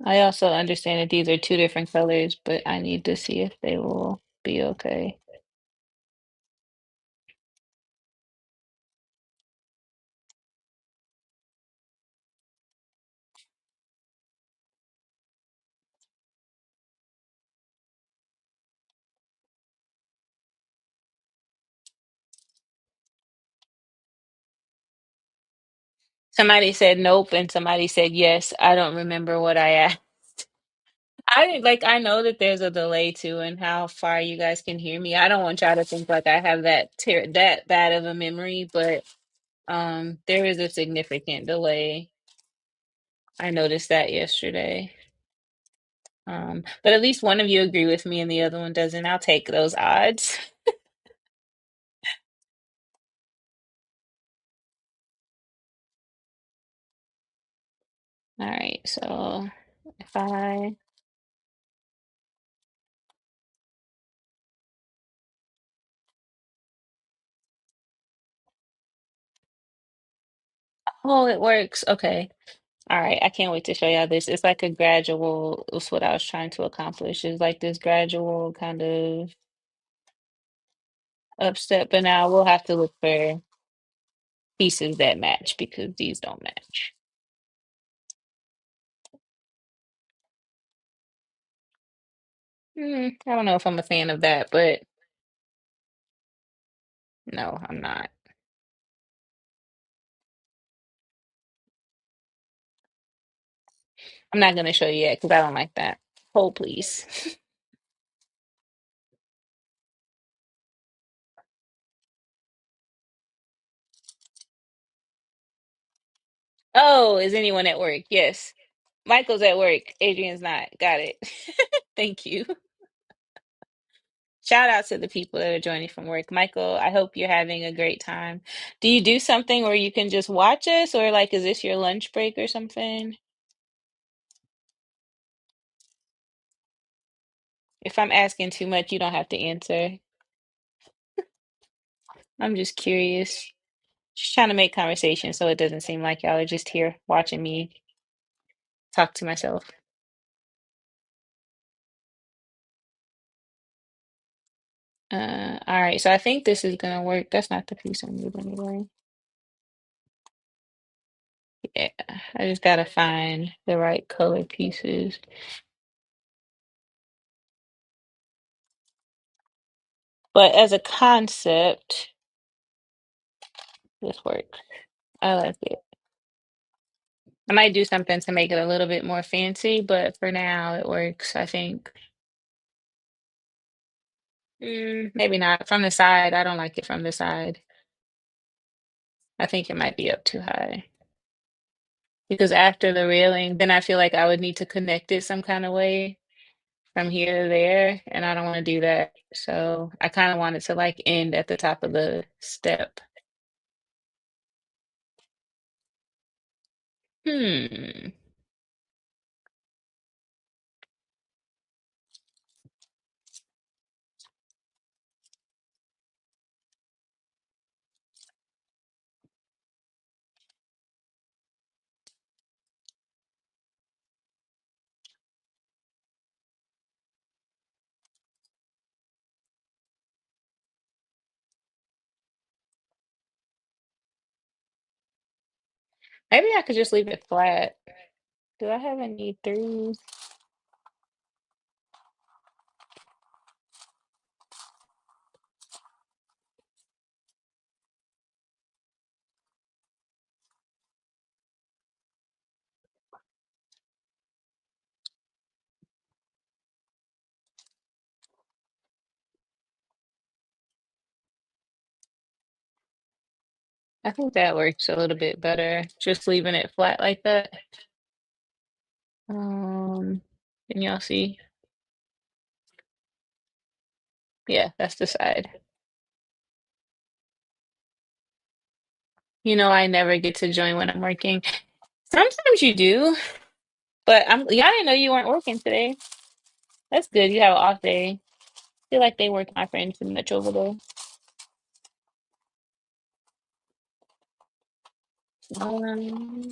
I also understand that these are two different colors, but I need to see if they will be okay. Somebody said nope, and somebody said yes. I don't remember what I asked. I know that there's a delay too and how far you guys can hear me. I don't want y'all to think like I have that bad of a memory, but there is a significant delay. I noticed that yesterday. But at least one of you agree with me and the other one doesn't. I'll take those odds. All right, so if I oh, it works. Okay. All right, I can't wait to show y'all this. It's like a gradual, it's what I was trying to accomplish. It's like this gradual kind of upstep, but now we'll have to look for pieces that match because these don't match. I don't know if I'm a fan of that, but no, I'm not. I'm not gonna show you yet because I don't like that. Hold, please. Oh, is anyone at work? Yes. Michael's at work. Adrian's not. Got it. Thank you. Shout out to the people that are joining from work. Michael, I hope you're having a great time. Do you do something where you can just watch us, or like, is this your lunch break or something? If I'm asking too much, you don't have to answer. I'm just curious. Just trying to make conversation so it doesn't seem like y'all are just here watching me talk to myself. All right, so I think this is gonna work. That's not the piece I need anyway. Yeah, I just gotta find the right color pieces. But as a concept, this works. I like it. I might do something to make it a little bit more fancy, but for now it works, I think. Maybe not. From the side, I don't like it from the side. I think it might be up too high. Because after the railing, then I feel like I would need to connect it some kind of way from here to there, and I don't want to do that. So I kind of want it to like end at the top of the step. Hmm. Maybe I could just leave it flat. Do I have any threes? I think that works a little bit better, just leaving it flat like that. Um, can y'all see? Yeah, that's the side. You know, I never get to join when I'm working. Sometimes you do, but yeah, I didn't know you weren't working today. That's good. You have an off day. Feel like they work my friends too much over there. Um,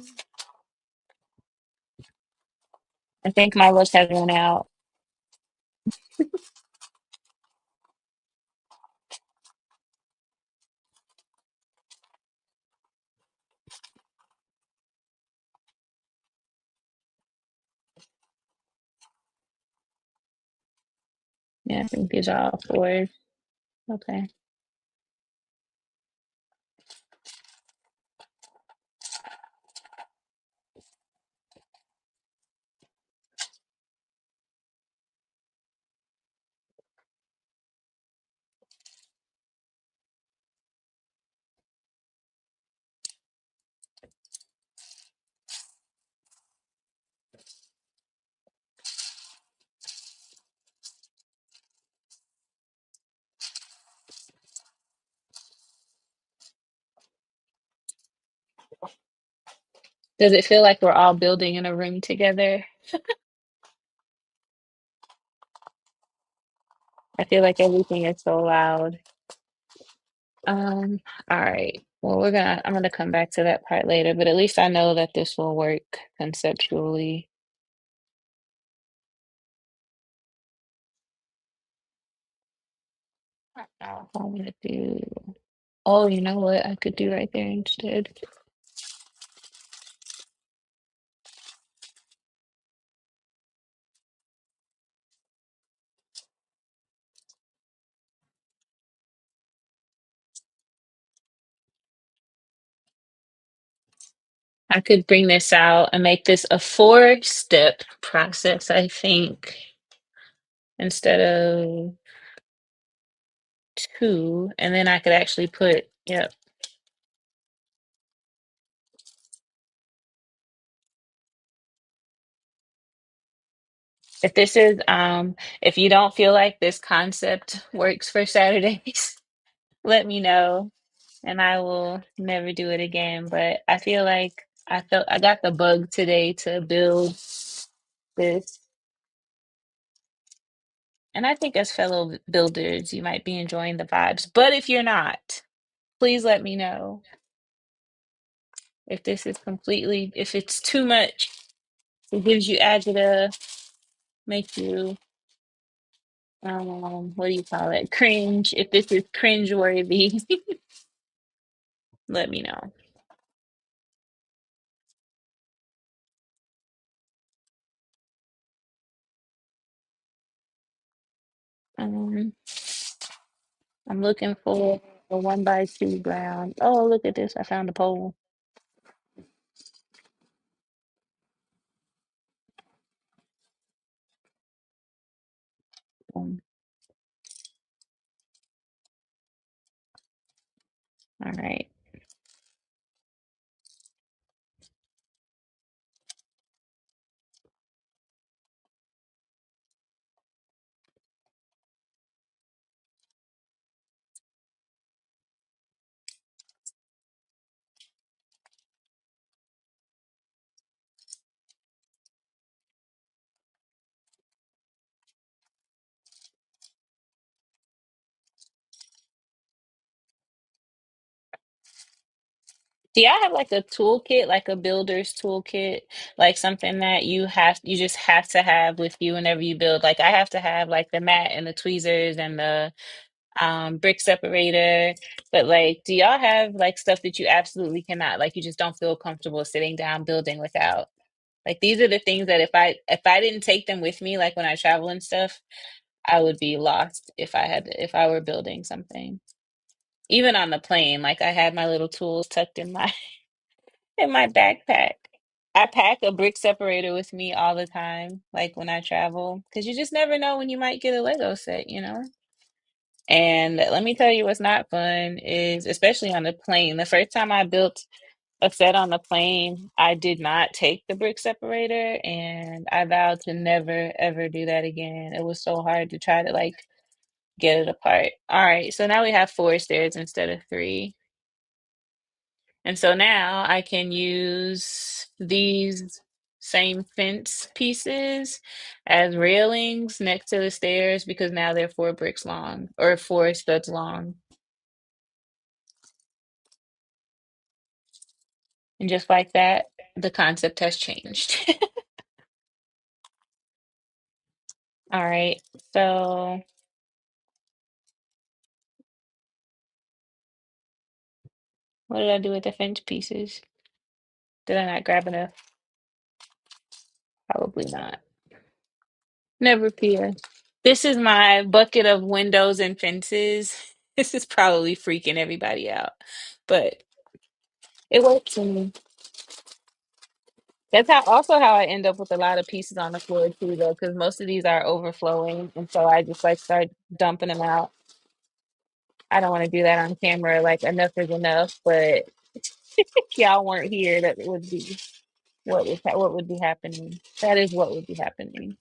I think my list has run out. Yeah, I think these are all fours. Okay. Does it feel like we're all building in a room together? I feel like everything is so loud. All right. Well, I'm gonna come back to that part later, but at least I know that this will work conceptually. I'm gonna do, oh, you know what I could do right there instead? I could bring this out and make this a four-step process, I think, instead of two, and then I could actually put, yep. If this is, if you don't feel like this concept works for Saturdays, let me know and I will never do it again. But I feel like I got the bug today to build this. And I think as fellow builders, you might be enjoying the vibes. But if you're not, please let me know if this is completely, if it's too much, it gives you agita, make you, what do you call it? Cringe. If this is cringe worthy, let me know. Um, I'm looking for a 1x2 ground. Oh, look at this. I found a pole. Um, all right. Do y'all have like a toolkit, like a builder's toolkit, like something that you just have to have with you whenever you build? Like I have to have like the mat and the tweezers and the brick separator. But like, do y'all have like stuff that you absolutely cannot, like you just don't feel comfortable sitting down building without? Like these are the things that if I didn't take them with me, like when I travel and stuff, I would be lost if I were building something. Even on the plane, like I had my little tools tucked in my in my backpack. I pack a brick separator with me all the time, like when I travel, because you just never know when you might get a Lego set, you know? And let me tell you what's not fun is, especially on the plane. The first time I built a set on the plane, I did not take the brick separator, and I vowed to never ever do that again. It was so hard to try to like get it apart. All right, so now we have four stairs instead of three. And so now I can use these same fence pieces as railings next to the stairs because now they're four bricks long or four studs long. And just like that, the concept has changed. All right, so what did I do with the fence pieces? Did I not grab enough? Probably not. Never fear. This is my bucket of windows and fences. This is probably freaking everybody out, but it works for me. That's how I end up with a lot of pieces on the floor too, though, because most of these are overflowing, and so I just like start dumping them out. I don't want to do that on camera. Like enough is enough, but if y'all weren't here, that would be what would be happening. That is what would be happening.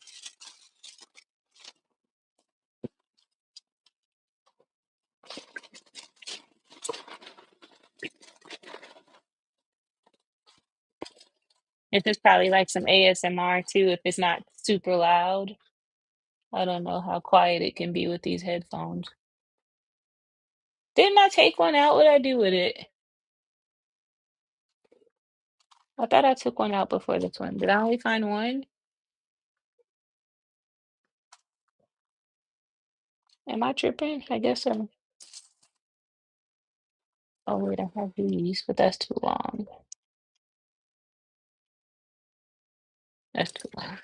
It's just probably like some ASMR too, if it's not super loud. I don't know how quiet it can be with these headphones. Didn't I take one out? What did I do with it? I thought I took one out before this one. Did I only find one? Am I tripping? I guess so. Oh wait, I have these, but that's too long. That's too long.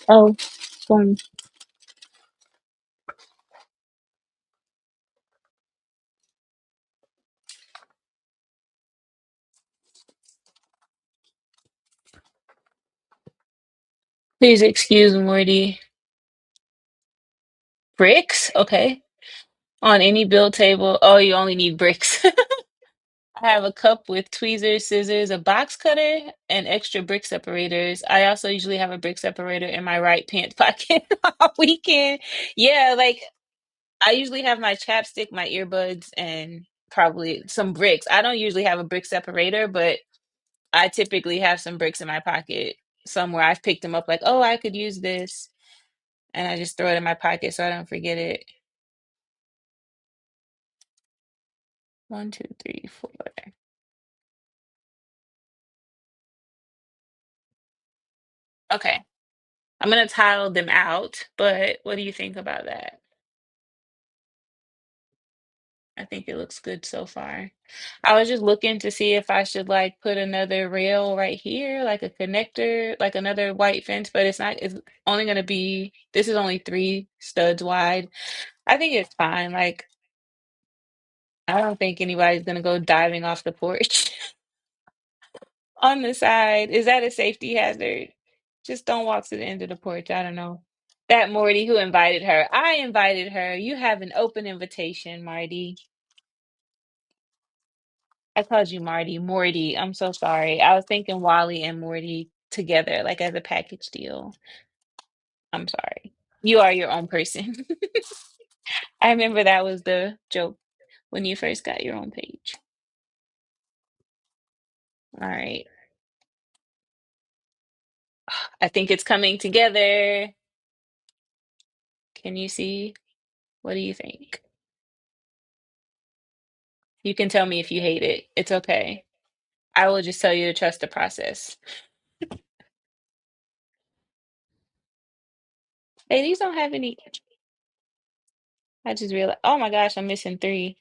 Oh, going. Please excuse Morty. Bricks? Okay. On any build table. Oh, you only need bricks. I have a cup with tweezers, scissors, a box cutter, and extra brick separators. I also usually have a brick separator in my right pant pocket on weekend. Yeah, like I usually have my chapstick, my earbuds, and probably some bricks. I don't usually have a brick separator, but I typically have some bricks in my pocket somewhere. I've picked them up like, oh, I could use this. And I just throw it in my pocket so I don't forget it. One, two, three, four. Okay. I'm gonna tile them out, but what do you think about that? I think it looks good so far. I was just looking to see if I should like put another rail right here, like a connector, like another white fence, but it's only gonna be, this is only three studs wide. I think it's fine. Like, I don't think anybody's gonna go diving off the porch on the side. Is that a safety hazard? Just don't walk to the end of the porch. I don't know. That Morty who invited her. I invited her. You have an open invitation, Marty. I called you Marty. Morty. I'm so sorry. I was thinking Wally and Morty together, like as a package deal. I'm sorry. You are your own person. I remember that was the joke when you first got your own page. All right. I think it's coming together. Can you see? What do you think? You can tell me if you hate it. It's okay. I will just tell you to trust the process. Hey, these don't have any. I just realized, oh my gosh, I'm missing three.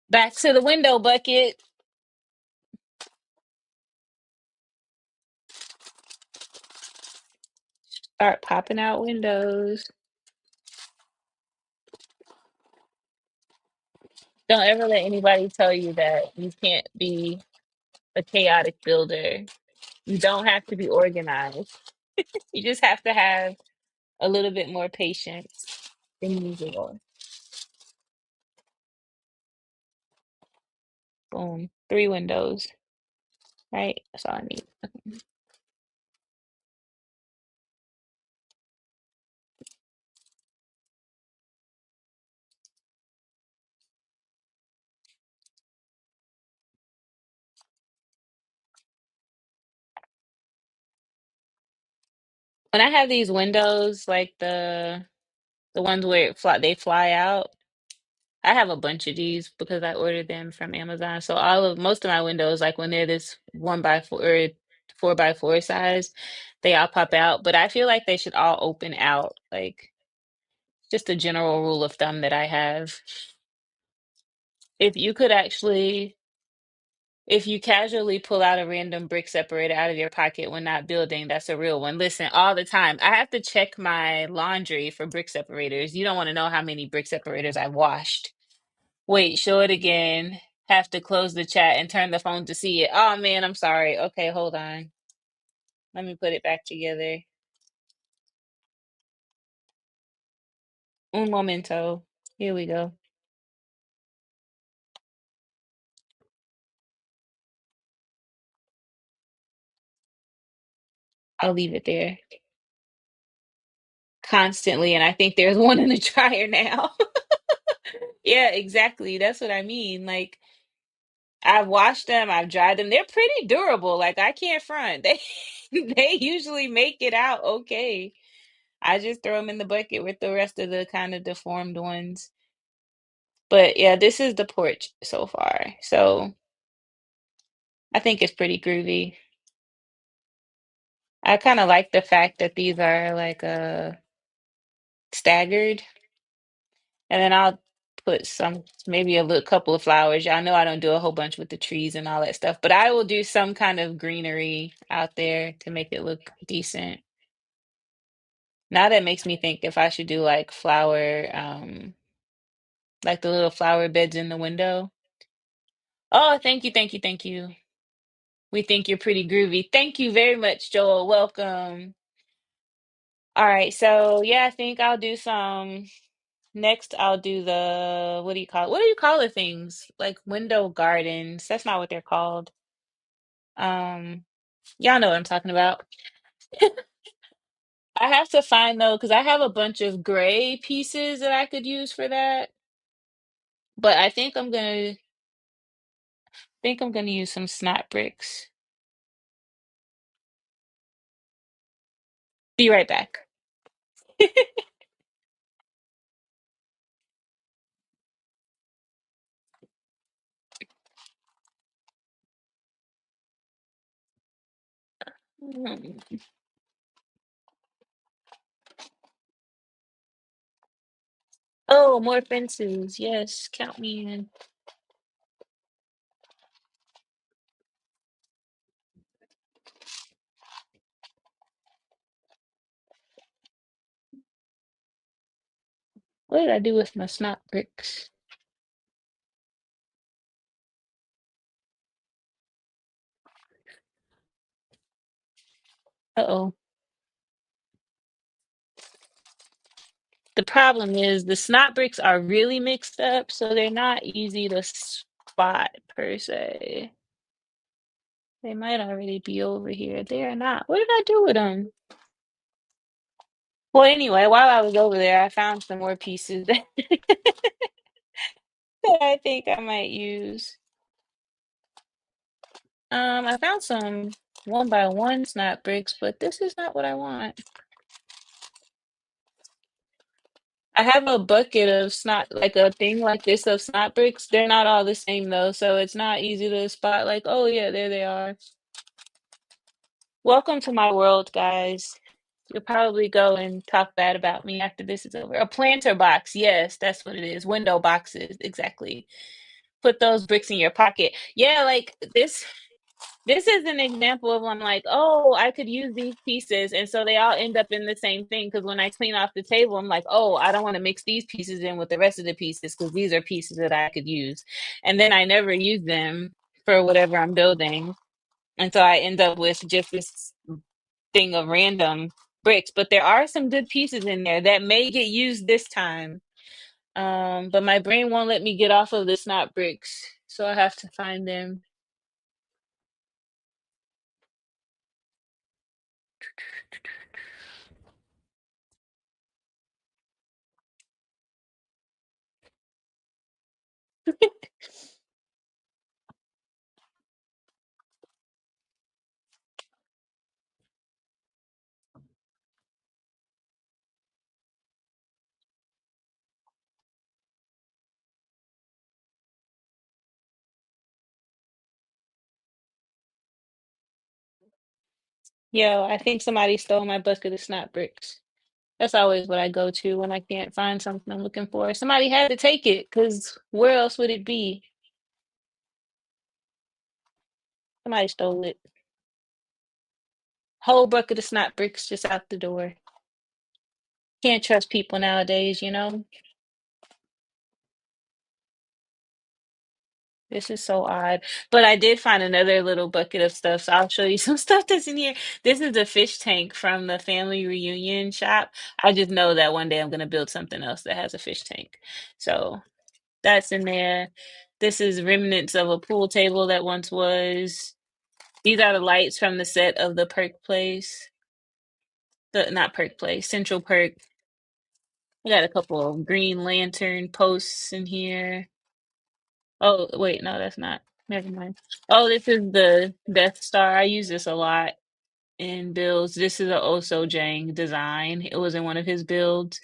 Back to the window bucket. Start popping out windows. Don't ever let anybody tell you that you can't be a chaotic builder. You don't have to be organized. You just have to have a little bit more patience than usual. Boom. Three windows, right? That's all I need. When I have these windows, like the ones where they fly out, I have a bunch of these because I ordered them from Amazon. So most of my windows, like when they're this 1x4 or 4x4 size, they all pop out. But I feel like they should all open out. Like just a general rule of thumb that I have. If you could actually, if you casually pull out a random brick separator out of your pocket when not building, that's a real one. Listen, all the time. I have to check my laundry for brick separators. You don't want to know how many brick separators I've washed. Wait, show it again. Have to close the chat and turn the phone to see it. Oh man, I'm sorry. Okay, hold on. Let me put it back together. Un momento. Here we go. I'll leave it there constantly, and I think there's one in the dryer now. Yeah, exactly. That's what I mean. Like I've washed them, I've dried them. They're pretty durable. Like I can't front. They they usually make it out okay. I just throw them in the bucket with the rest of the kind of deformed ones. But yeah, this is the porch so far. So I think it's pretty groovy. I kind of like the fact that these are like staggered. And then I'll put some, maybe a little couple of flowers. I know I don't do a whole bunch with the trees and all that stuff, but I will do some kind of greenery out there to make it look decent. Now that makes me think if I should do like like the little flower beds in the window. Oh, thank you, thank you, thank you. We think you're pretty groovy. Thank you very much, Joel. Welcome. All right, so yeah, I think I'll do some. Next, I'll do the what do you call it? What do you call the things? Like window gardens. That's not what they're called. Um, y'all know what I'm talking about. I have to find though, because I have a bunch of gray pieces that I could use for that. But I think I'm gonna use some snot bricks. Be right back. Oh, more fences. Yes, count me in. What did I do with my snot bricks? Uh-oh. The problem is the snot bricks are really mixed up, so they're not easy to spot per se. They might already be over here. They are not. What did I do with them? Well, anyway, while I was over there, I found some more pieces that I think I might use. I found some 1x1 snot bricks, but this is not what I want. I have a bucket of snot, like a thing like this of snot bricks. They're not all the same though, so it's not easy to spot like, oh yeah, there they are. Welcome to my world, guys. You'll probably go and talk bad about me after this is over. A planter box. Yes, that's what it is. Window boxes. Exactly. Put those bricks in your pocket. Yeah, like this. This is an example of I'm like, oh, I could use these pieces, and so they all end up in the same thing. Because when I clean off the table, I'm like, oh, I don't want to mix these pieces in with the rest of the pieces because these are pieces that I could use, and then I never use them for whatever I'm building, and so I end up with just this thing of random bricks. But there are some good pieces in there that may get used this time. But my brain won't let me get off of the snot bricks, so I have to find them. Yo, I think somebody stole my bucket of snot bricks. That's always what I go to when I can't find something I'm looking for. Somebody had to take it, because where else would it be? Somebody stole it. Whole bucket of snot bricks just out the door. Can't trust people nowadays, you know? This is so odd. But I did find another little bucket of stuff, so I'll show you some stuff that's in here. This is the fish tank from the family reunion shop. I just know that one day I'm gonna build something else that has a fish tank. So that's in there. This is remnants of a pool table that once was. These are the lights from the set of the Perk Place. The not Perk Place, Central Perk. We got a couple of green lantern posts in here. Oh, wait, no, that's not. Never mind. Oh, this is the Death Star. I use this a lot in builds. This is a Oso Jang design. It was in one of his builds,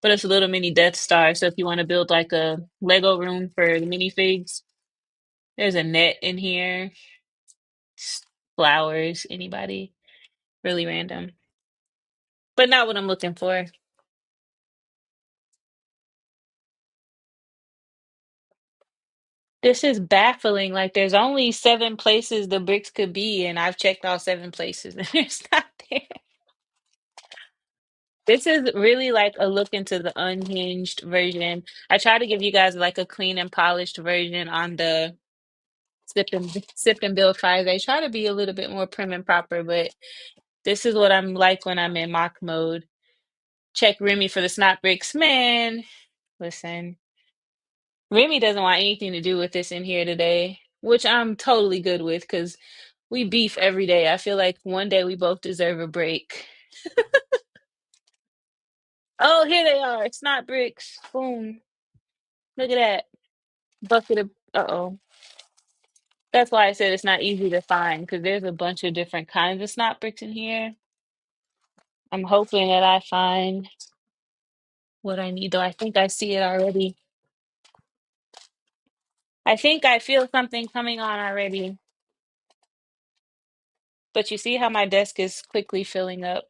but it's a little mini Death Star. So if you want to build like a Lego room for the minifigs, there's a net in here. Flowers, anybody. Really random. But not what I'm looking for. This is baffling. Like, there's only 7 places the bricks could be, and I've checked all 7 places, and it's not there. This is really like a look into the unhinged version. I try to give you guys like a clean and polished version on the sip and build Friday. Try to be a little bit more prim and proper, but this is what I'm like when I'm in mock mode. Check Remy for the snot bricks. Man, listen. Remy doesn't want anything to do with this in here today, which I'm totally good with because we beef every day. I feel like one day we both deserve a break. Oh, here they are. It's not bricks. Boom. Look at that. Bucket of, uh-oh. That's why I said it's not easy to find because there's a bunch of different kinds of snot bricks in here. I'm hoping that I find what I need, though. I think I see it already. I think I feel something coming on already. But you see how my desk is quickly filling up.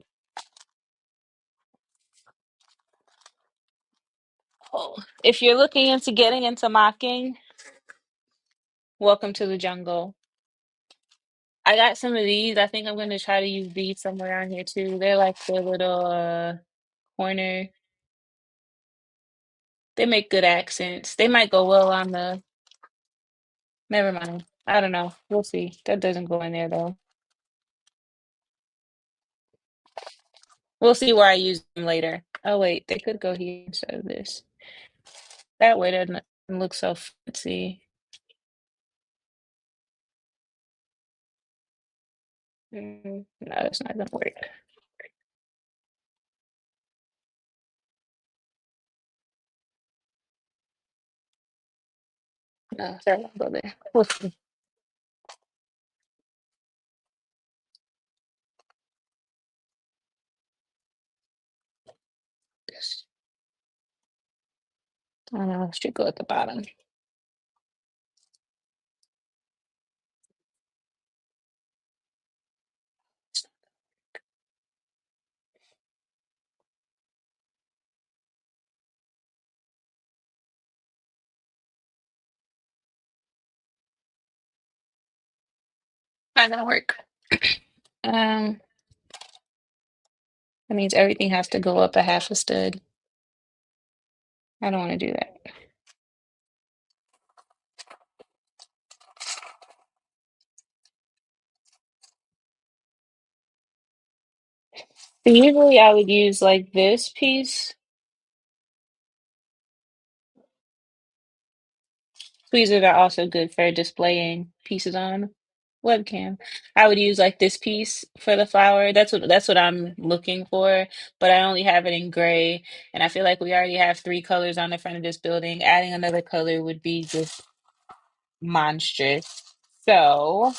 Oh, if you're looking into getting into mocking, welcome to the jungle. I got some of these. I think I'm going to try to use these somewhere on here too. They're like the little corner. They make good accents. They might go well on the. Never mind. I don't know. We'll see. That doesn't go in there though. We'll see where I use them later. Oh wait, they could go here instead of this. That way doesn't look so fancy. No, it's not gonna work. No, that won't go there. We'll see. I don't know. It should go at the bottom. Not gonna work. Um, that means everything has to go up a half a stud. I don't want to do that. So usually I would use like this piece. Tweezers are also good for displaying pieces on webcam. I would use like this piece for the flower. That's what I'm looking for, but I only have it in gray, and I feel like we already have three colors on the front of this building. Adding another color would be just monstrous. So,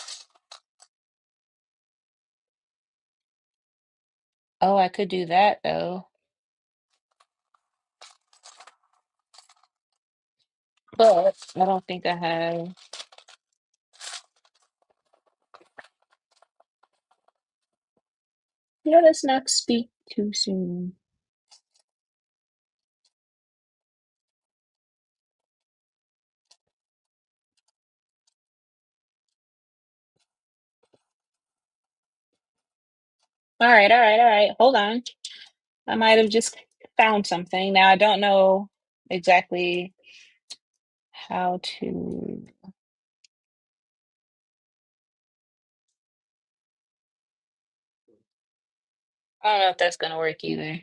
oh, I could do that though, but I don't think I have. Let us not speak too soon. All right, all right, all right. Hold on. I might have just found something. Now I don't know exactly how to. I don't know if that's gonna work either.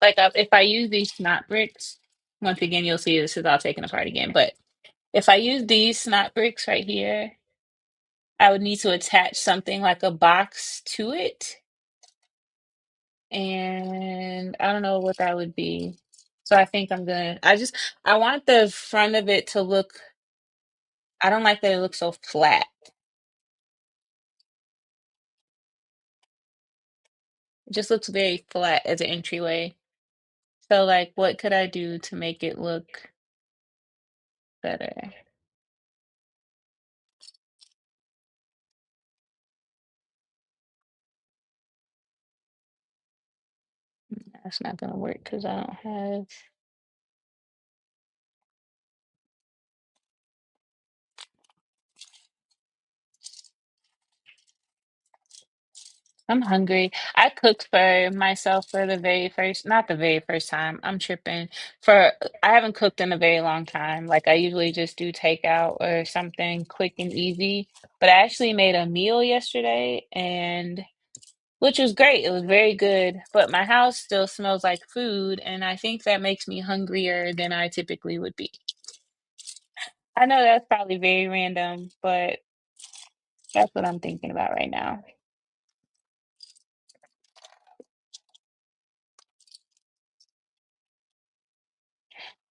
Like if I use these snot bricks, once again you'll see this is all taken apart again. But if I use these snot bricks right here, I would need to attach something like a box to it, and I don't know what that would be. So I think I'm gonna. I want the front of it to look. I don't like that it looks so flat. It just looks very flat as an entryway. So like, what could I do to make it look better? That's not gonna work because I don't have. I'm hungry. I cooked for myself for the very first, not the very first time. I'm tripping. For I haven't cooked in a very long time. Like I usually just do takeout or something quick and easy. But I actually made a meal yesterday and which was great. It was very good. But my house still smells like food, and I think that makes me hungrier than I typically would be. I know that's probably very random, but that's what I'm thinking about right now.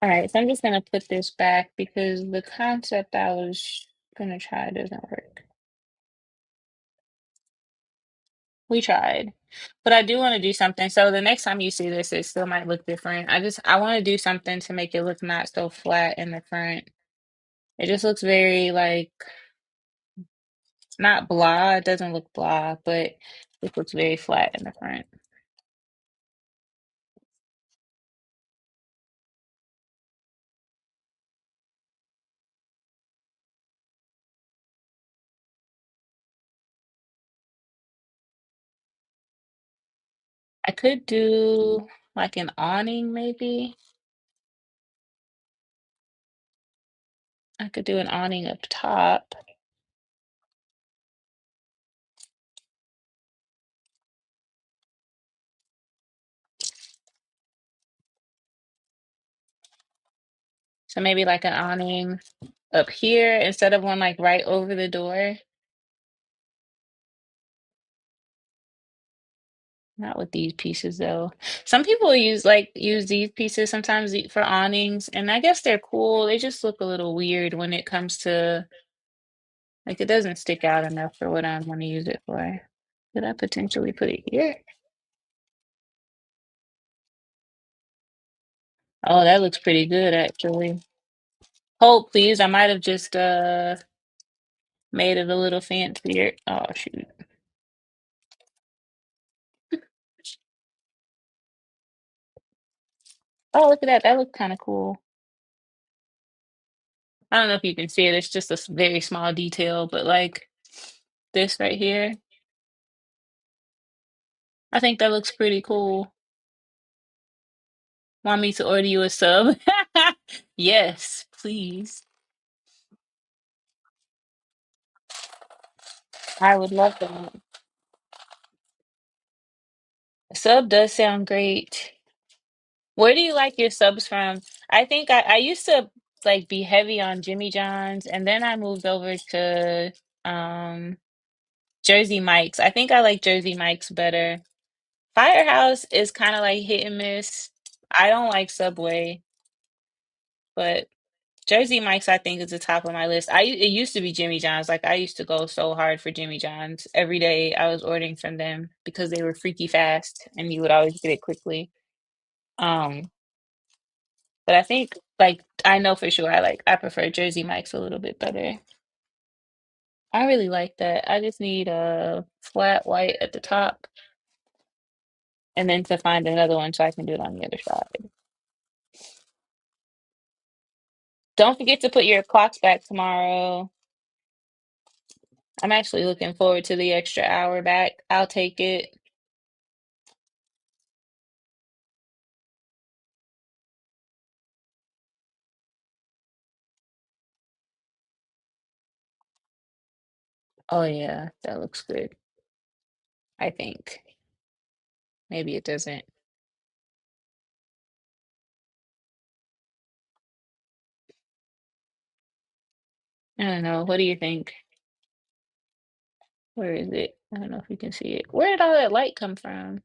All right, so I'm just gonna put this back because the concept I was gonna try doesn't work. We tried, but I do want to do something. So the next time you see this, it still might look different. I want to do something to make it look not so flat in the front. It just looks very like not blah. It doesn't look blah, but it looks very flat in the front. I could do like an awning, maybe. I could do an awning up top. So maybe like an awning up here instead of one like right over the door. Not with these pieces though. Some people use these pieces sometimes for awnings, and I guess they're cool. They just look a little weird when it comes to like it doesn't stick out enough for what I want to use it for. Could I potentially put it here? Oh, that looks pretty good actually. Hold please. I might have just made it a little fancier. Oh shoot. Oh look at that. That looks kind of cool. I don't know if you can see it. It's just a very small detail, but like this right here, I think that looks pretty cool. Want me to order you a sub? Yes, please. I would love that. A sub does sound great. Where do you like your subs from? I think I used to like be heavy on Jimmy John's, and then I moved over to um Jersey Mike's. I think I like Jersey Mike's better. Firehouse is kind of like hit and miss. I don't like Subway, but Jersey Mike's I think is the top of my list. It used to be Jimmy John's. Like I used to go so hard for Jimmy John's. Every day I was ordering from them because they were freaky fast and you would always get it quickly. Um, but I think like I know for sure I prefer Jersey Mike's a little bit better. I really like that. I just need a flat white at the top and then to find another one so I can do it on the other side. Don't forget to put your clocks back tomorrow. I'm actually looking forward to the extra hour back. I'll take it. Oh yeah, that looks good. I think. Maybe it doesn't. I don't know. What do you think? Where is it? I don't know if you can see it. Where did all that light come from?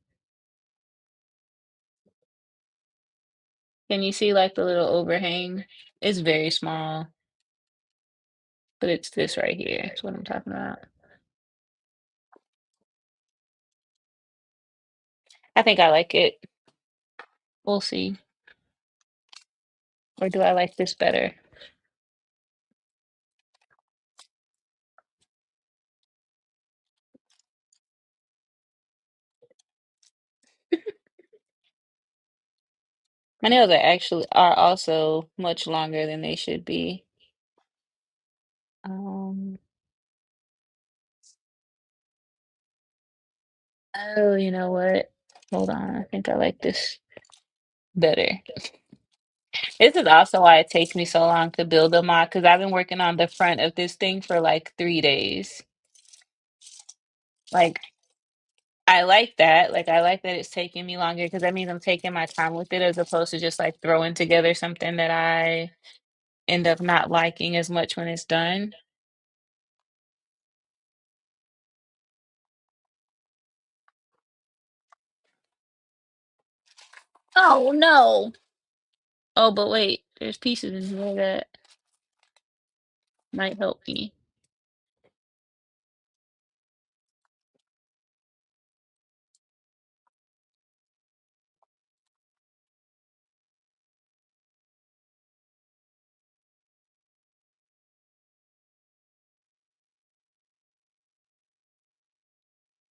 Can you see like the little overhang? It's very small, but it's this right here. That's what I'm talking about. I think I like it. We'll see. Or do I like this better? My nails are also much longer than they should be. Um, oh, you know what? Hold on. I think I like this better. This is also why it takes me so long to build a mock because I've been working on the front of this thing for like 3 days. Like, I like that. Like, I like that it's taking me longer because that means I'm taking my time with it as opposed to just like throwing together something that I end up not liking as much when it's done. Oh no. Oh, but wait, there's pieces in here that might help me.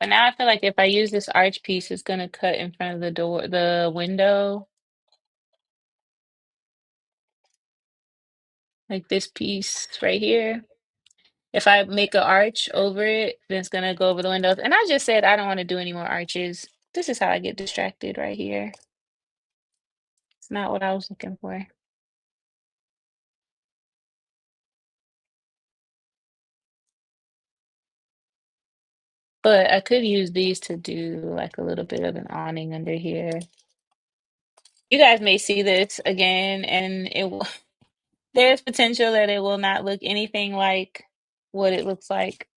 But now I feel like if I use this arch piece, it's gonna cut in front of the door, the window, like this piece right here. If I make an arch over it, then it's gonna go over the windows. And I just said I don't want to do any more arches. This is how I get distracted right here. It's not what I was looking for. But I could use these to do like a little bit of an awning under here. You guys may see this again, and it will, there's potential that it will not look anything like what it looks like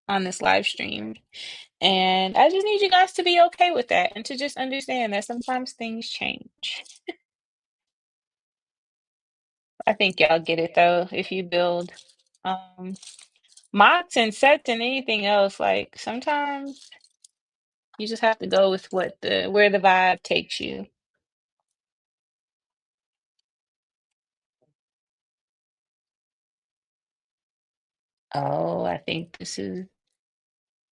on this live stream. And I just need you guys to be okay with that and to just understand that sometimes things change. I think y'all get it though if you build um mocks and sets and anything else. Like sometimes you just have to go with what the where the vibe takes you. Oh, I think this is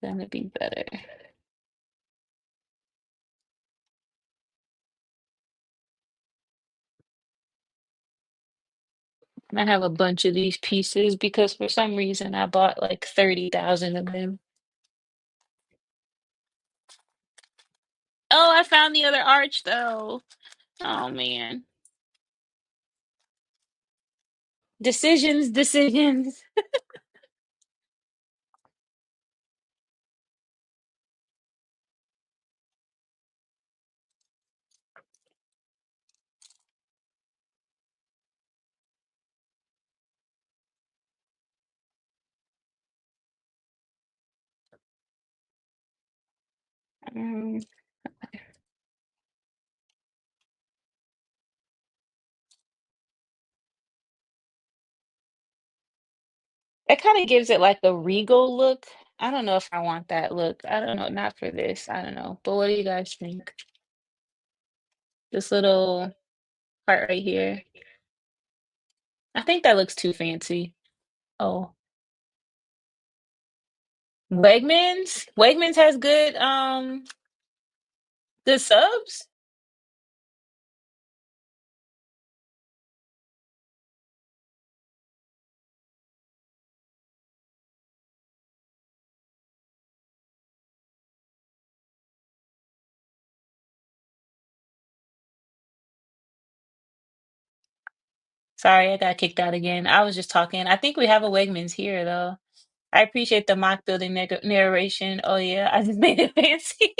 gonna be better. I have a bunch of these pieces because for some reason I bought like 30,000 of them. Oh, I found the other arch though. Oh man. Decisions, decisions. Um, it kind of gives it like a regal look. I don't know if I want that look. I don't know, not for this. I don't know. But what do you guys think? This little part right here. I think that looks too fancy. Oh, Wegmans? Wegmans has good subs? Sorry, I got kicked out again. I was just talking. I think we have a Wegmans here though. I appreciate the mock building narration. Oh yeah, I just made it fancy.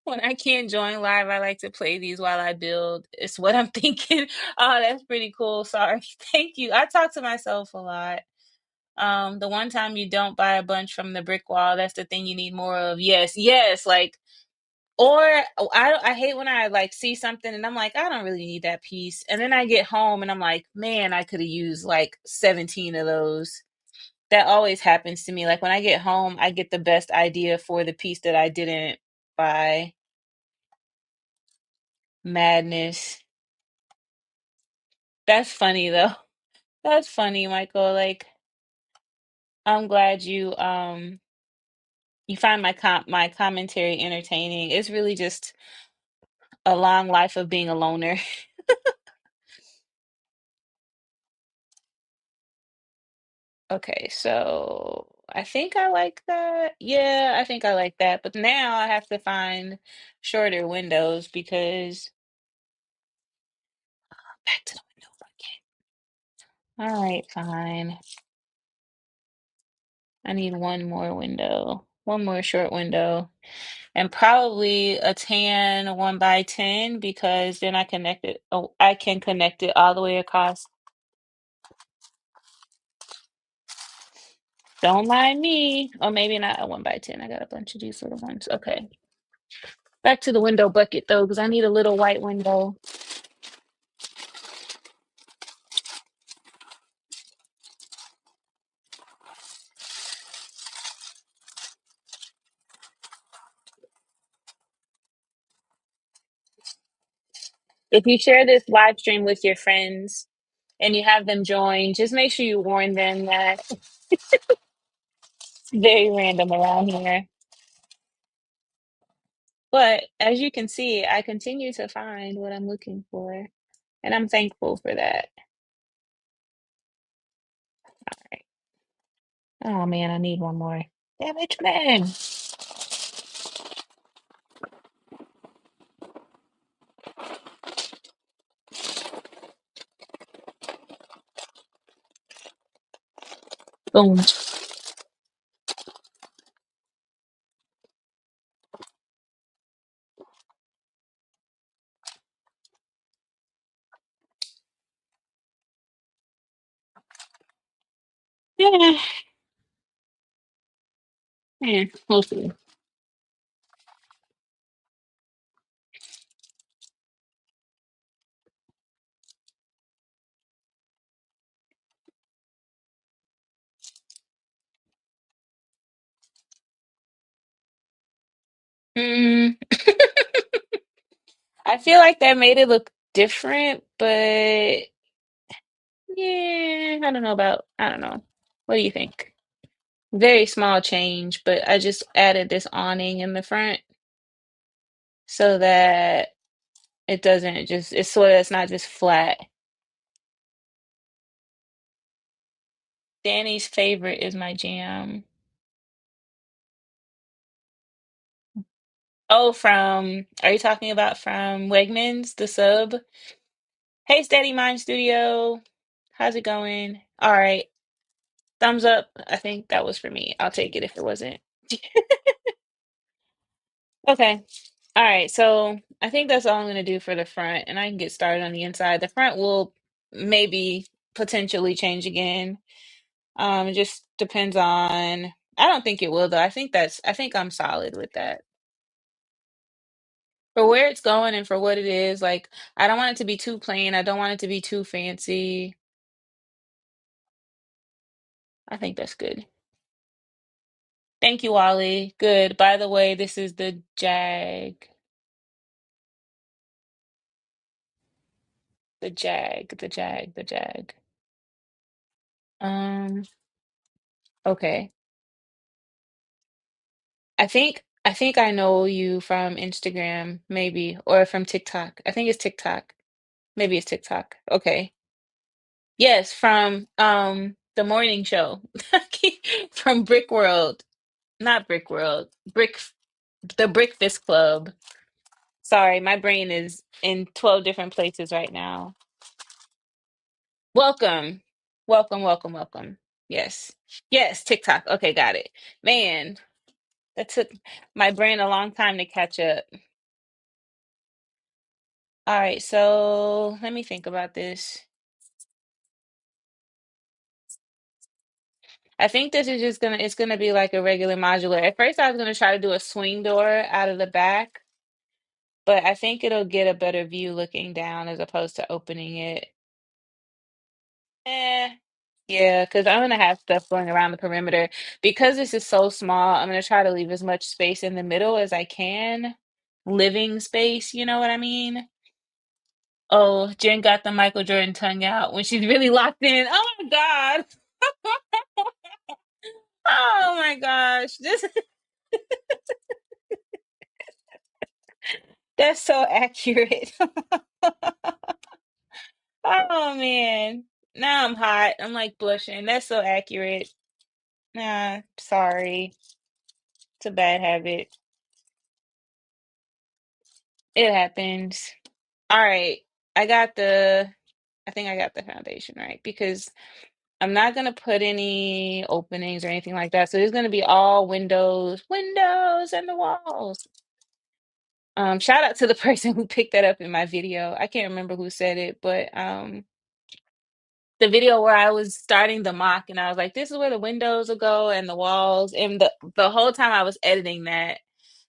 When I can't join live, I like to play these while I build. It's what I'm thinking. Oh, that's pretty cool. Sorry. Thank you. I talk to myself a lot. The one time you don't buy a bunch from the brick wall, that's the thing you need more of. Yes, yes. Like, or I hate when I like see something and I'm like, I don't really need that piece. And then I get home and I'm like, man, I could have used like 17 of those. That always happens to me. Like when I get home, I get the best idea for the piece that I didn't buy. Madness. That's funny though. That's funny, Michael. Like I'm glad you find my commentary entertaining. It's really just a long life of being a loner. Okay, so I think I like that. Yeah, I think I like that. But now I have to find shorter windows because back to the window again. All right, fine. I need one more window, one more short window, and probably a tan 1 by 10 because then I connect it. Oh, I can connect it all the way across. Don't mind me. Or maybe not a 1 by 10. I got a bunch of these little ones. Okay. Back to the window bucket though, because I need a little white window. If you share this live stream with your friends and you have them join, just make sure you warn them that it's very random around here. But as you can see, I continue to find what I'm looking for, and I'm thankful for that. Right. Oh man, I need one more. Damn it, man. Boom. Yeah, yeah, we'll see. Mm, I feel like that made it look different, but yeah, I don't know. What do you think? Very small change, but I just added this awning in the front so that it's so that it's not just flat. Danny's favorite is my jam. Oh, are you talking about from Wegmans, the sub? Hey, Steady Mind Studio. How's it going? All right. Thumbs up. I think that was for me. I'll take it if it wasn't. Okay. All right. So I think that's all I'm going to do for the front, and I can get started on the inside. The front will maybe potentially change again. It just depends on, I don't think it will though. I think I'm solid with that. For where it's going and for what it is, like I don't want it to be too plain. I don't want it to be too fancy. I think that's good. Thank you, Ollie. Good. By the way, this is the Jag. The Jag. Um, okay. I think I know you from Instagram, maybe, or from TikTok. I think it's TikTok. Maybe it's TikTok. Okay. Yes, from the morning show. From Brick World. Not Brick World. The Breakfast Club. Sorry, my brain is in 12 different places right now. Welcome. Welcome. Yes. Yes, TikTok. Okay, got it. Man, that took my brain a long time to catch up. All right, so let me think about this. I think this is just it's gonna be like a regular modular. At first I was gonna try to do a swing door out of the back, but I think it'll get a better view looking down as opposed to opening it. Eh, yeah, because I'm gonna have stuff going around the perimeter. Because this is so small, I'm gonna try to leave as much space in the middle as I can. Living space, you know what I mean? Oh, Jen got the Michael Jordan tongue out when she's really locked in. Oh my God. Oh my gosh. This that's so accurate. Oh man. Now I'm hot. I'm like blushing. That's so accurate. Nah, sorry. It's a bad habit. It happens. All right. I got the I think I got the foundation right because I'm not gonna put any openings or anything like that. So it's gonna be all windows and the walls. Shout out to the person who picked that up in my video. I can't remember who said it, but the video where I was starting the mock and I was like, this is where the windows will go and the walls. And the whole time I was editing that,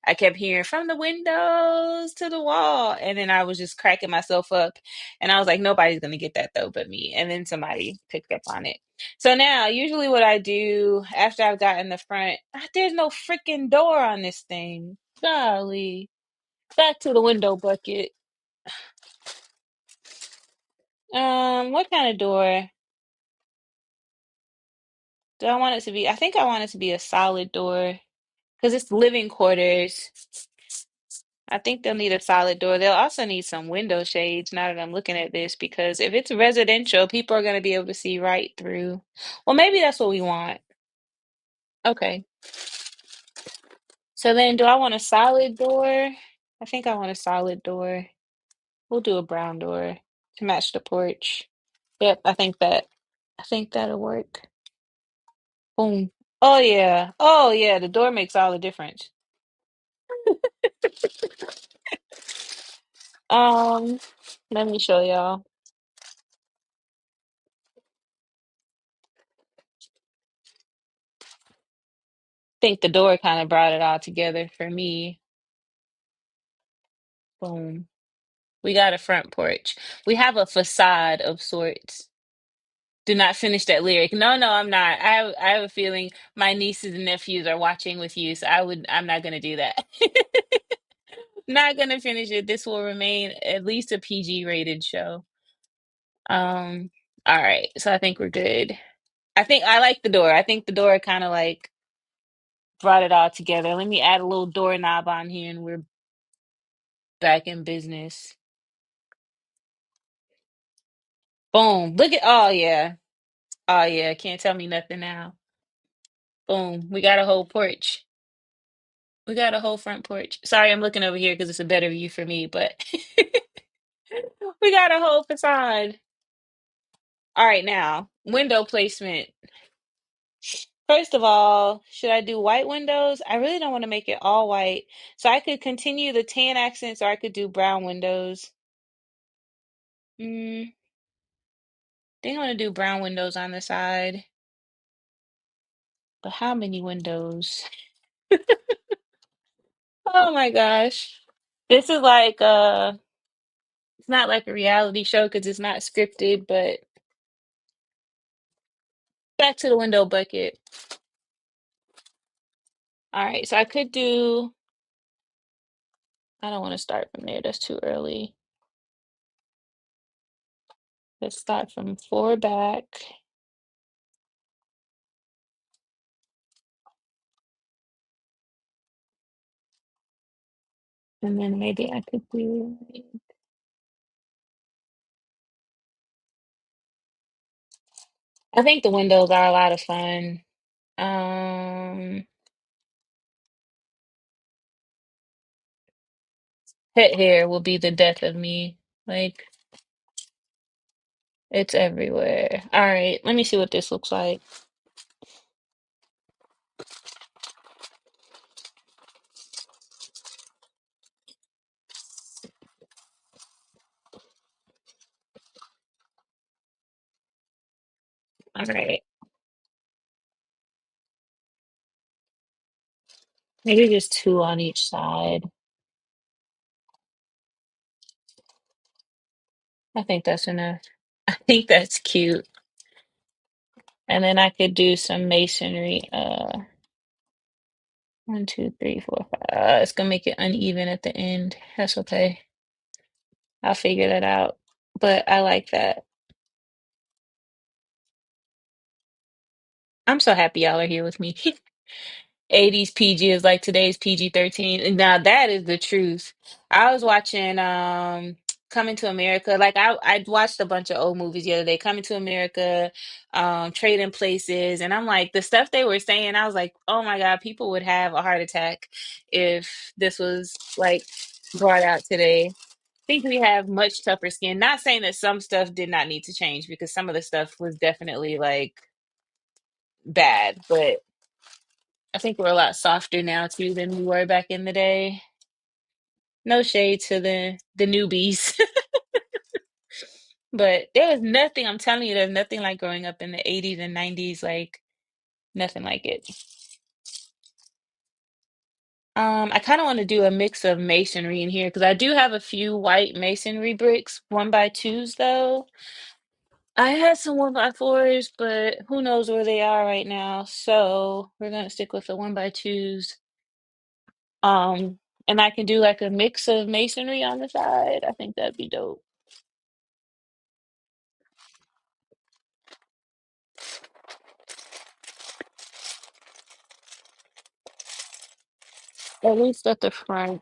I kept hearing from the windows to the wall. And then I was just cracking myself up. And I was like, nobody's gonna get that though but me. And then somebody picked up on it. So now usually what I do after I've gotten the front, there's no freaking door on this thing. Golly. Back to the window bucket. What kind of door do I want it to be? I think I want it to be a solid door because it's living quarters. I think they'll need a solid door. They'll also need some window shades now that I'm looking at this because if it's residential, people are going to be able to see right through. Well, maybe that's what we want. Okay. So then do I want a solid door? I think I want a solid door. We'll do a brown door to match the porch. Yep, I think that'll work. Boom. Oh yeah. Oh yeah, the door makes all the difference. Um, Let me show y'all. Think the door kind of brought it all together for me. Boom. We got a front porch. We have a facade of sorts. Do not finish that lyric. No, I'm not. I have a feeling my nieces and nephews are watching with you, so I'm not gonna do that. Not gonna finish it. This will remain at least a PG rated show. All right. So I think we're good. I think I like the door. I think the door kind of like brought it all together. Let me add a little doorknob on here and we're back in business. Boom. Look at, oh yeah. Oh yeah, can't tell me nothing now. Boom, we got a whole porch. We got a whole front porch. Sorry, I'm looking over here because it's a better view for me, but we got a whole facade. All right, now, window placement. First of all, should I do white windows? I really don't want to make it all white. So I could continue the tan accents or I could do brown windows. I think I want to do brown windows on the side. But how many windows? Oh my gosh. This is like it's not like a reality show because it's not scripted, but back to the window bucket. All right, so I could do, I don't want to start from there. That's too early. Let's start from four back. And then maybe I could do, I think the windows are a lot of fun. Um, Pet hair will be the death of me. Like, it's everywhere. All right, let me see what this looks like. All right, maybe just two on each side. I think that's enough. I think that's cute. And then I could do some masonry. One, two, three, four, five. It's gonna make it uneven at the end. That's okay. I'll figure that out. But I like that. I'm so happy y'all are here with me. 80s PG is like today's PG-13. And now that is the truth. I was watching Coming to America. Like I watched a bunch of old movies the other day, Coming to America, Trading Places, and I'm like the stuff they were saying, I was like, "Oh my God, people would have a heart attack if this was like brought out today." I think we have much tougher skin. Not saying that some stuff did not need to change because some of the stuff was definitely like bad, but I think we're a lot softer now too than we were back in the day. No shade to the newbies, but there was nothing. I'm telling you, there's nothing like growing up in the 80s and 90s. Like nothing like it. I kind of want to do a mix of masonry in here because I do have a few white masonry bricks, one by twos though. I had some one by fours, but who knows where they are right now. So we're gonna stick with the one by twos. Um, and I can do like a mix of masonry on the side. I think that'd be dope. At least at the front.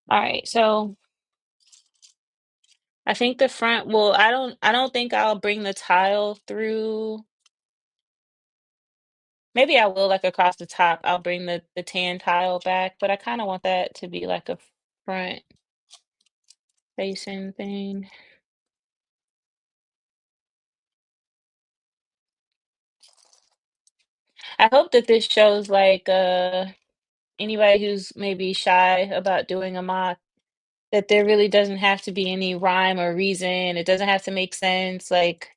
All right, so I think the front, well, I don't think I'll bring the tile through. Maybe I will like across the top. I'll bring the tan tile back, but I kind of want that to be like a front facing thing. I hope that this shows like anybody who's maybe shy about doing a mock that there really doesn't have to be any rhyme or reason. It doesn't have to make sense. Like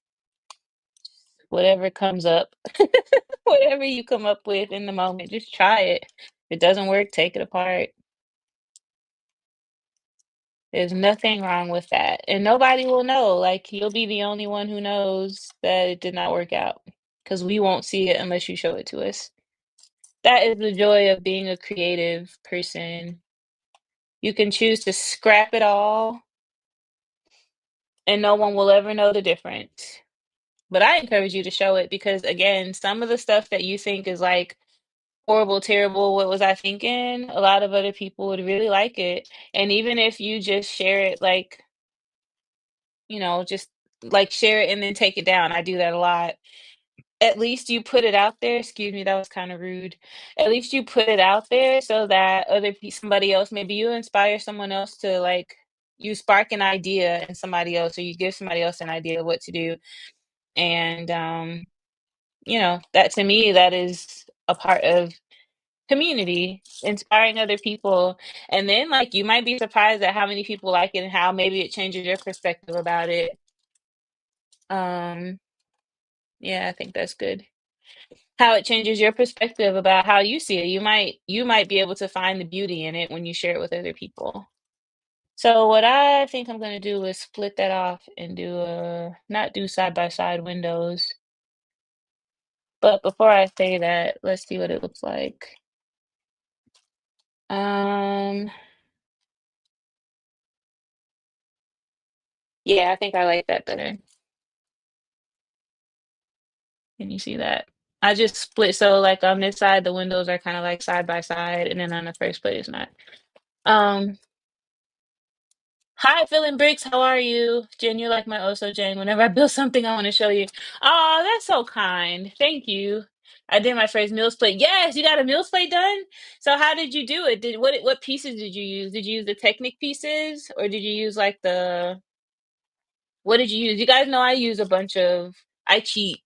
whatever comes up, whatever you come up with in the moment, just try it. If it doesn't work, take it apart. There's nothing wrong with that. And nobody will know. Like you'll be the only one who knows that it did not work out because we won't see it unless you show it to us. That is the joy of being a creative person. You can choose to scrap it all and no one will ever know the difference. But I encourage you to show it because again, some of the stuff that you think is like horrible, terrible, what was I thinking? A lot of other people would really like it. And even if you just share it, like, just like share it and then take it down. I do that a lot. At least you put it out there. Excuse me, that was kind of rude. At least you put it out there so that somebody else, maybe you inspire someone else to like, you spark an idea in somebody else, or you give somebody else an idea of what to do. And that to me, that is a part of community, inspiring other people. And then like you might be surprised at how many people like it and how maybe it changes your perspective about it. Um, yeah, I think that's good. How it changes your perspective about how you see it. You might be able to find the beauty in it when you share it with other people. So what I think I'm gonna do is split that off and not do side by side windows. But before I say that, let's see what it looks like. Um, yeah, I think I like that better. Can you see that? I just split, so like on this side, the windows are kind of like side by side, and then on the first plate, it's not. Um, Hi, Feeling Bricks. How are you? Jen, you're like my Oso Jen. Whenever I build something, I want to show you. Oh, that's so kind. Thank you. I did my first meals plate. Yes, you got a meals plate done? So how did you do it? What pieces did you use? Did you use the Technic pieces or did you use like what did you use? You guys know I cheat.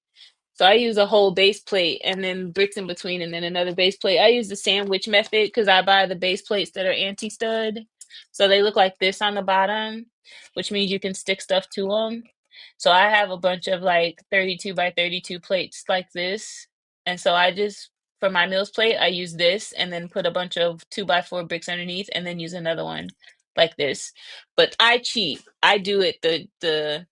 So I use a whole base plate and then bricks in between and then another base plate. I use the sandwich method because I buy the base plates that are anti-stud. So they look like this on the bottom, which means you can stick stuff to them. So I have a bunch of like 32 by 32 plates like this. And so for my meals plate, I use this and then put a bunch of 2 by 4 bricks underneath and then use another one like this. But I cheat. I do it the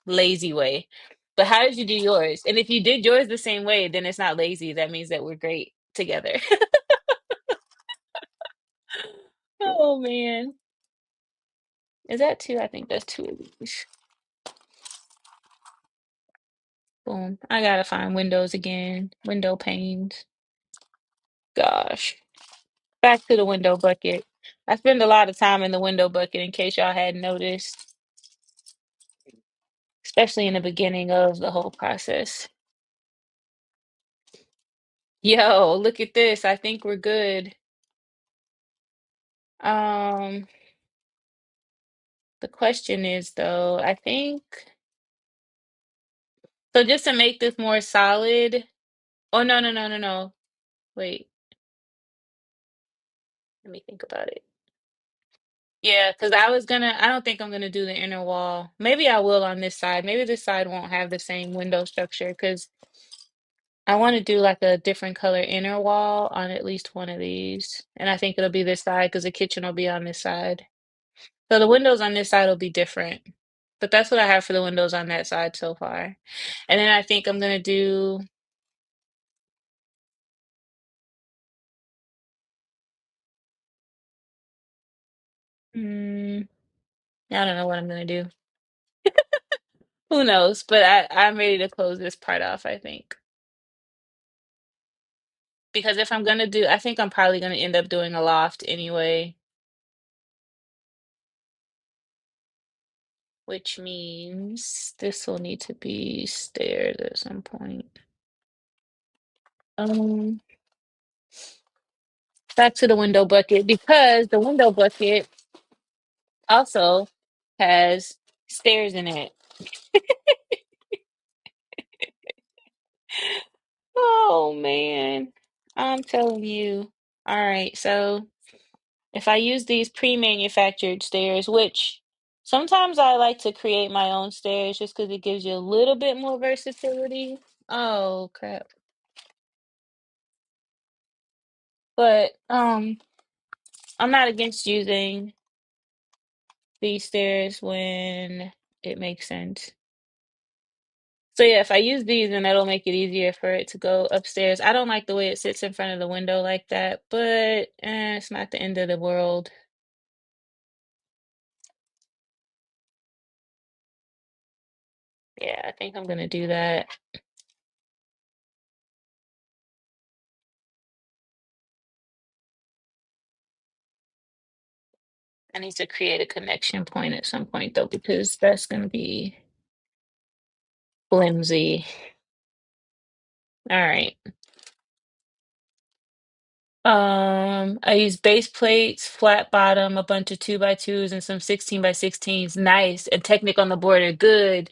lazy way. But how did you do yours? And if you did yours the same way, then it's not lazy. That means that we're great together. Oh man. Is that two? I think that's two of these. Boom. I gotta find windows again. Window panes. Gosh. Back to the window bucket. I spend a lot of time in the window bucket in case y'all hadn't noticed, especially in the beginning of the whole process. Yo, look at this. I think we're good. Um, the question is though, I think so just to make this more solid. Oh no, no, no, no, no. Wait, let me think about it. Yeah, because I don't think I'm gonna do the inner wall. Maybe I will on this side. Maybe this side won't have the same window structure because I want to do like a different color inner wall on at least one of these. And I think it'll be this side because the kitchen will be on this side. So the windows on this side will be different. But that's what I have for the windows on that side so far. And then I think I'm gonna do mm, I don't know what I'm gonna do. Who knows? But I'm ready to close this part off, I think. Because if I'm gonna I think I'm probably gonna end up doing a loft anyway, which means this will need to be stairs at some point. Um, Back to the window bucket because the window bucket also has stairs in it. Oh man, I'm telling you. All right, so if I use these pre-manufactured stairs, which sometimes I like to create my own stairs just because it gives you a little bit more versatility. Oh crap. But I'm not against using these stairs when it makes sense. So yeah, if I use these, then that'll make it easier for it to go upstairs. I don't like the way it sits in front of the window like that, but it's not the end of the world. Yeah, I think I'm gonna do that. I need to create a connection point at some point though, because that's gonna be flimsy. All right. I use base plates, flat bottom, a bunch of 2x2s, and some 16x16s. Nice. And Technic on the border. Good.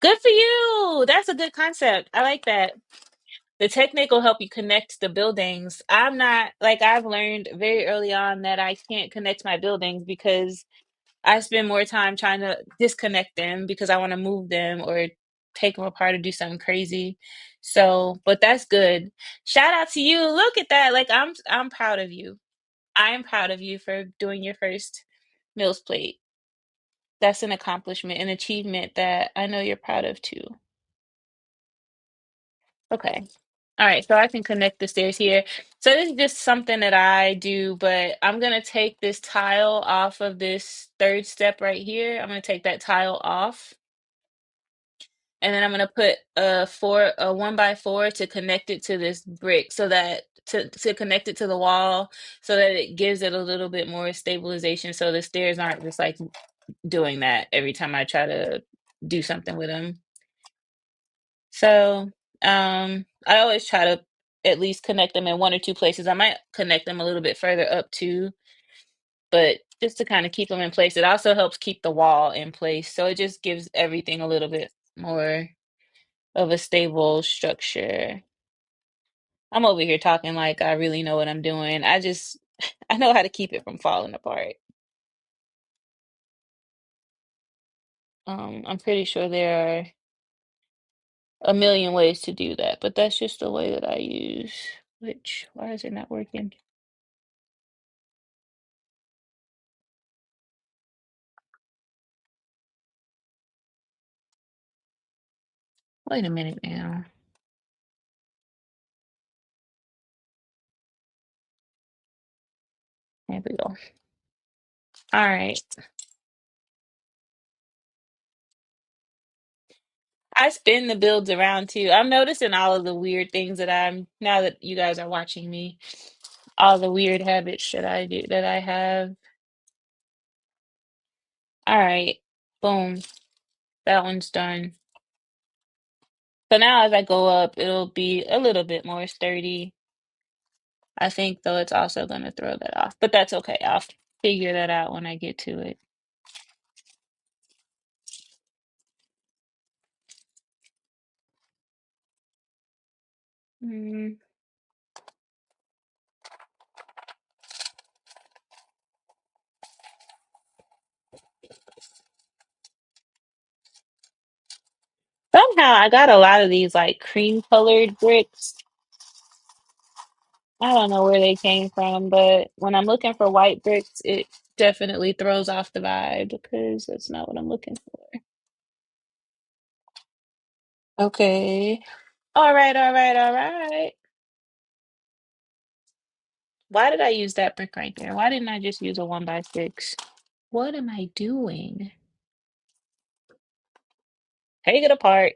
Good for you. That's a good concept. I like that. The Technic will help you connect the buildings. I'm not like I've learned very early on that I can't connect my buildings because I spend more time trying to disconnect them because I want to move them or take them apart or do something crazy. So, but that's good. Shout out to you. Look at that. Like I'm proud of you. I am proud of you for doing your first meals plate. That's an accomplishment, an achievement that I know you're proud of too. Okay. All right, so I can connect the stairs here. So this is just something that I do, but I'm gonna take this tile off of this third step right here. I'm gonna take that tile off, and then I'm gonna put a 1x4 to connect it to this brick so that to connect it to the wall so that it gives it a little bit more stabilization so the stairs aren't just like doing that every time I try to do something with them. So, I always try to at least connect them in one or two places. I might connect them a little bit further up too, but just to kind of keep them in place. It also helps keep the wall in place. So it just gives everything a little bit more of a stable structure. I'm over here talking like I really know what I'm doing. I just I know how to keep it from falling apart. I'm pretty sure there are a million ways to do that, but that's just the way that I use. Which, why is it not working? Wait a minute now. There we go. All right. I spin the builds around too. I'm noticing all of the weird things that I'm now that you guys are watching me, all the weird habits that I do that I have. All right. Boom. That one's done. So now as I go up, it'll be a little bit more sturdy. I think though it's also gonna throw that off, but that's okay. I'll figure that out when I get to it. Mm. Somehow I got a lot of these like cream colored bricks. I don't know where they came from, but when I'm looking for white bricks, it definitely throws off the vibe because that's not what I'm looking for. Okay. All right, all right, all right. Why did I use that brick right there? Why didn't I just use a 1x6? What am I doing? Take it apart.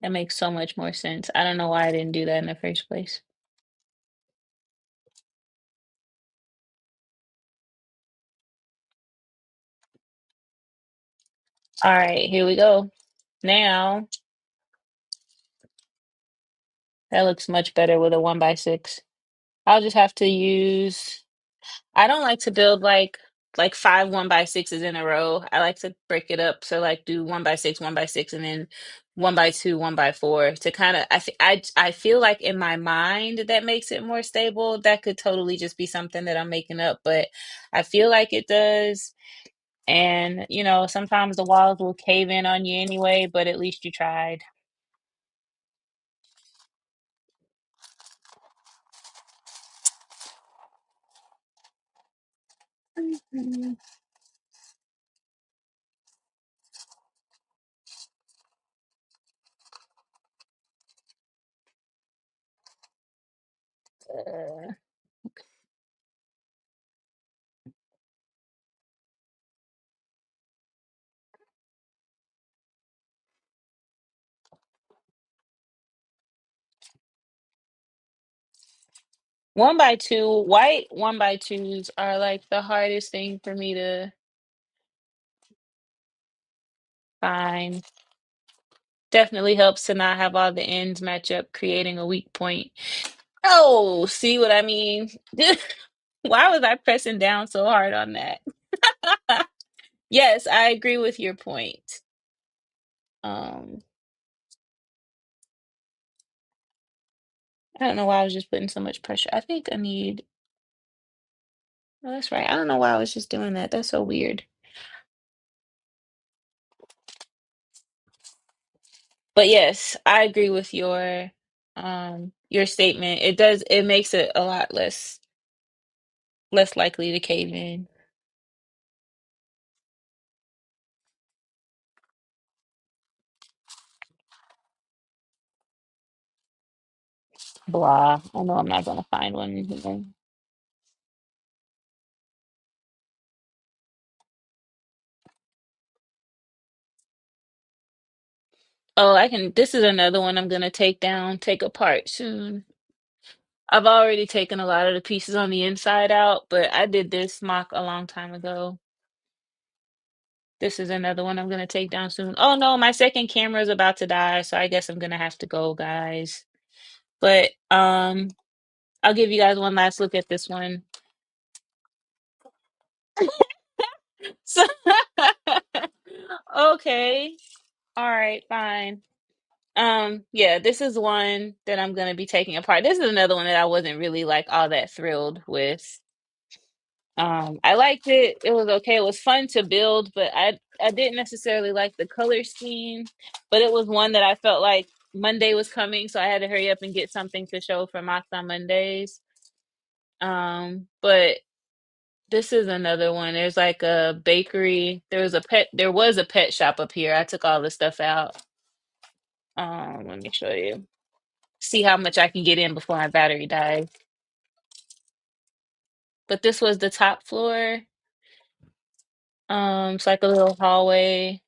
That makes so much more sense. I don't know why I didn't do that in the first place. All right, here we go. Now, that looks much better with a 1x6. I'll just have to use I don't like to build like five 1x6s in a row. I like to break it up. So like do 1x6, 1x6, and then 1x2, 1x4 to kind of I feel like in my mind that makes it more stable. That could totally just be something that I'm making up, but I feel like it does. And you know, sometimes the walls will cave in on you anyway, but at least you tried. Mhm. Uh, One by two, white one by twos are like the hardest thing for me to find. Definitely helps to not have all the ends match up, creating a weak point. Oh, see what I mean? Why was I pressing down so hard on that? Yes, I agree with your point. Um, I don't know why I was just putting so much pressure. I think I need, oh, that's right. I don't know why I was just doing that. That's so weird. But yes, I agree with your statement. It makes it a lot less likely to cave in. Blah. I know I'm not gonna find one in here. Oh, I can, this is another one I'm gonna take apart soon. I've already taken a lot of the pieces on the inside out, but I did this mock a long time ago. This is another one I'm gonna take down soon. Oh no, my second camera is about to die, so I guess I'm gonna have to go, guys. But I'll give you guys one last look at this one. So okay. All right, fine. Yeah, this is one that I'm gonna be taking apart. This is another one that I wasn't really like all that thrilled with. I liked it. It was okay. It was fun to build, but I didn't necessarily like the color scheme. But it was one that I felt like Monday was coming, so I had to hurry up and get something to show for Mox on Mondays. But this is another one. There's like a bakery. There was a pet shop up here. I took all the stuff out. Let me show you. See how much I can get in before my battery dies. But this was the top floor. It's like a little hallway.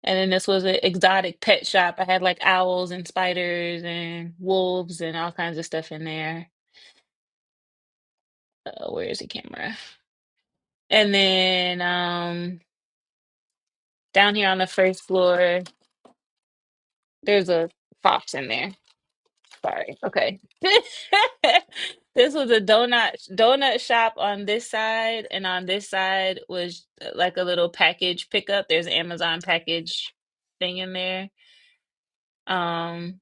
And then this was an exotic pet shop. I had like owls and spiders and wolves and all kinds of stuff in there. Where is the camera? And then down here on the first floor, there's a fox in there. Sorry. Okay. This was a donut shop on this side, and on this side was like a little package pickup. There's an Amazon package thing in there. Um,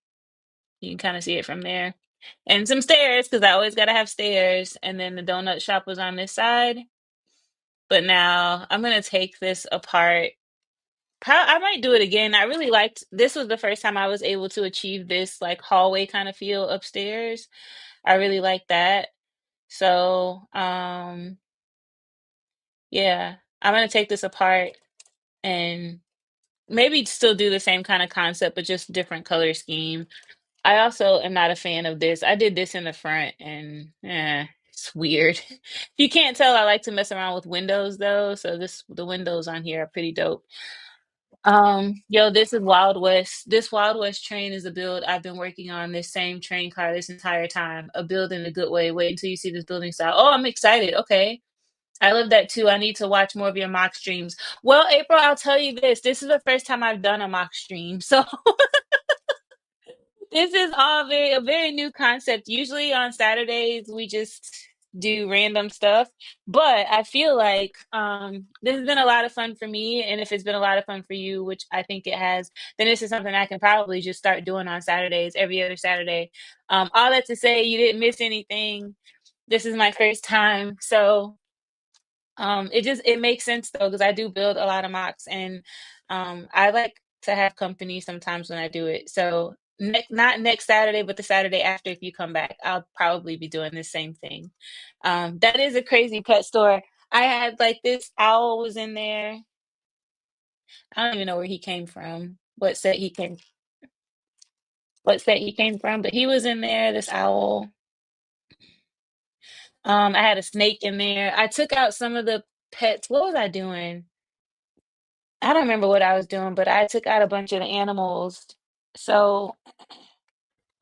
you can kind of see it from there. And some stairs, because I always gotta have stairs. And then the donut shop was on this side. But now I'm gonna take this apart. I might do it again. I really liked this was the first time I was able to achieve this like hallway kind of feel upstairs. I really like that. So, yeah, I'm gonna take this apart and maybe still do the same kind of concept, but just different color scheme. I also am not a fan of this. I did this in the front and it's weird. You can't tell I like to mess around with windows though, so the windows on here are pretty dope. Yo, this is Wild West. This Wild West train is a build I've been working on this same train car this entire time. A build in a good way. Wait until you see this building style. Oh, I'm excited. Okay. I love that too. I need to watch more of your mock streams. Well, April, I'll tell you this. This is the first time I've done a mock stream. So this is all a very new concept. Usually on Saturdays we just do random stuff, but I feel like this has been a lot of fun for me, and if it's been a lot of fun for you, which I think it has, then this is something I can probably just start doing on Saturdays, every other Saturday. All that to say, you didn't miss anything. This is my first time, so it makes sense though because I do build a lot of mocks and I like to have company sometimes when I do it. So not next Saturday, but the Saturday after if you come back, I'll probably be doing the same thing. That is a crazy pet store. I had like this owl was in there. I don't even know where he came from. What set he came from, but he was in there, this owl. I had a snake in there. I took out some of the pets. What was I doing? I don't remember what I was doing, but I took out a bunch of the animals. So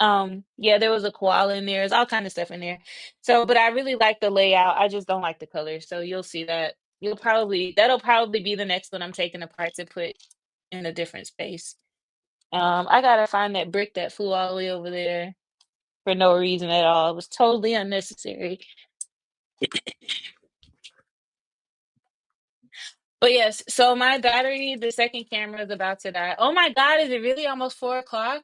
Yeah, there was a koala in there. There's all kind of stuff in there. So, but I really like the layout. I just don't like the colors. So you'll see that. That'll probably be the next one I'm taking apart to put in a different space. I gotta find that brick that flew all the way over there for no reason at all. It was totally unnecessary. But yes, so my battery, the second camera is about to die. Oh my God, is it really almost 4 o'clock?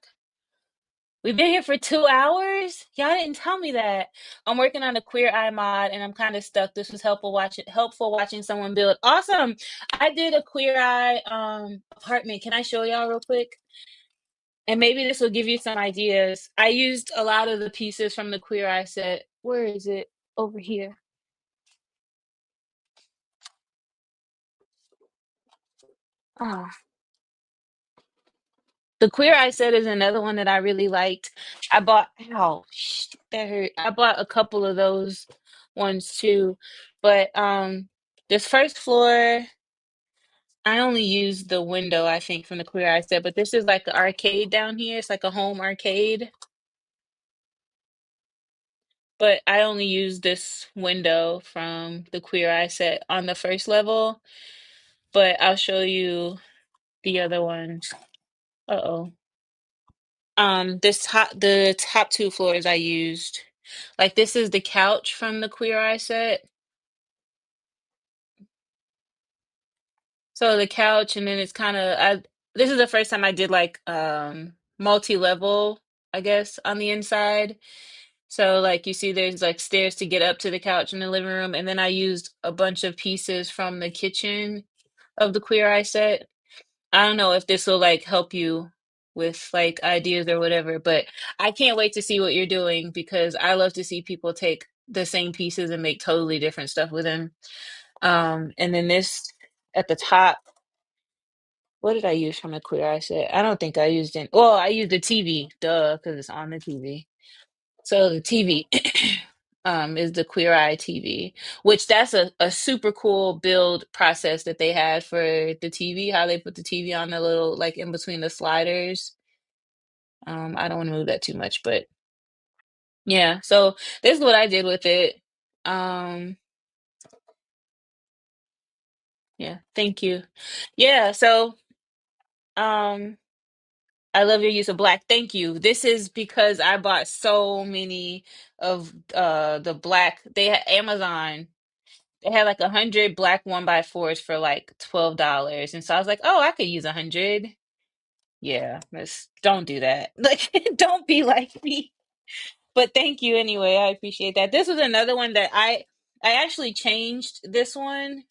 We've been here for 2 hours? Y'all didn't tell me that. I'm working on a Queer Eye mod and I'm kind of stuck. This was helpful watching someone build. Awesome. I did a Queer Eye apartment. Can I show y'all real quick? And maybe this will give you some ideas. I used a lot of the pieces from the Queer Eye set. Where is it? Over here. Oh. The Queer Eye set is another one that I really liked. I bought, ow, that hurt. I bought a couple of those ones too. But this first floor, I only used the window, I think, from the Queer Eye set, but this is like an arcade down here. It's like a home arcade. But I only used this window from the Queer Eye set on the first level. But I'll show you the other ones. Uh-oh. The top two floors I used. Like this is the couch from the Queer Eye set. So the couch, and then it's kind of I this is the first time I did like multi-level, I guess, on the inside. So like you see there's like stairs to get up to the couch in the living room, and then I used a bunch of pieces from the kitchen of the Queer Eye set. I don't know if this will like help you with like ideas or whatever, but I can't wait to see what you're doing because I love to see people take the same pieces and make totally different stuff with them. And then this at the top, what did I use from the Queer Eye set? I don't think I used it. Well, I used the TV, duh, because it's on the TV. So the TV is the Queer Eye TV, which that's a super cool build process that they had for the TV, how they put the TV on the little like in between the sliders. I don't want to move that too much, but yeah, so this is what I did with it. Um, yeah, thank you. Yeah, so um I love your use of black. Thank you. This is because I bought so many of the black they had Amazon. They had like 100 black 1x4s for like $12. And so I was like, oh, I could use 100. Yeah, don't do that. Like, don't be like me. But thank you anyway. I appreciate that. This was another one that I actually changed this one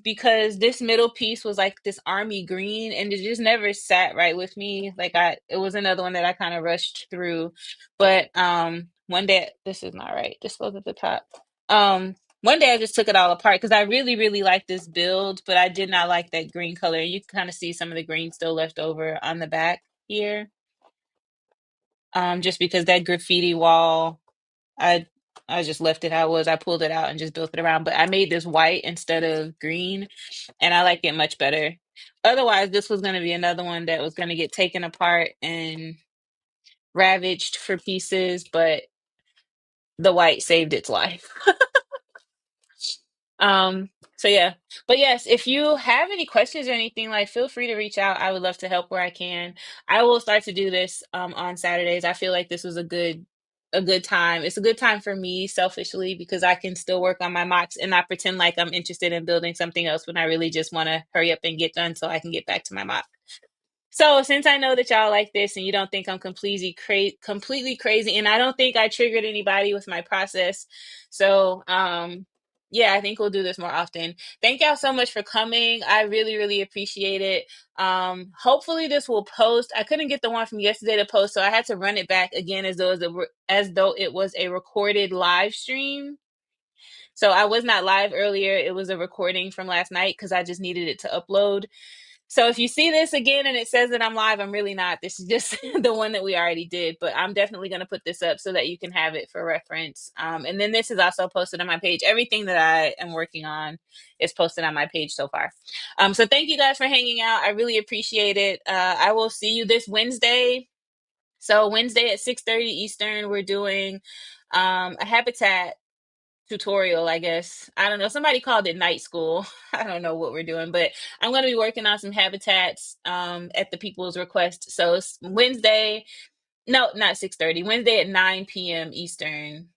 because this middle piece was like this army green and it just never sat right with me. It was another one that I kind of rushed through. But one day this is not right. This goes at the top. One day I just took it all apart because I really, really like this build, but I did not like that green color. You can kind of see some of the green still left over on the back here. Just because that graffiti wall, I I just left it how it was. I pulled it out and just built it around, but I made this white instead of green, and I like it much better. Otherwise, this was going to be another one that was going to get taken apart and ravaged for pieces, but the white saved its life. Um, so yeah. But yes, if you have any questions or anything, like feel free to reach out. I would love to help where I can. I will start to do this on Saturdays. I feel like this was a good time. It's a good time for me selfishly because I can still work on my mocks and not pretend like I'm interested in building something else when I really just want to hurry up and get done so I can get back to my mock. So since I know that y'all like this and you don't think I'm completely crazy, and I don't think I triggered anybody with my process, so yeah, I think we'll do this more often. Thank y'all so much for coming. I really, really appreciate it. Hopefully this will post. I couldn't get the one from yesterday to post, so I had to run it back again as though it was a recorded live stream. So I was not live earlier. It was a recording from last night because I just needed it to upload. So if you see this again and it says that I'm live, I'm really not. This is just the one that we already did, but I'm definitely going to put this up so that you can have it for reference. And then this is also posted on my page. Everything that I am working on is posted on my page so far. So thank you guys for hanging out. I really appreciate it. I will see you this Wednesday, So Wednesday at 6:30 Eastern, we're doing a habitat tutorial, I guess. I don't know. Somebody called it night school. I don't know what we're doing, but I'm going to be working on some habitats at the people's request. So it's Wednesday. No, not 6:30. Wednesday at 9 p.m. Eastern.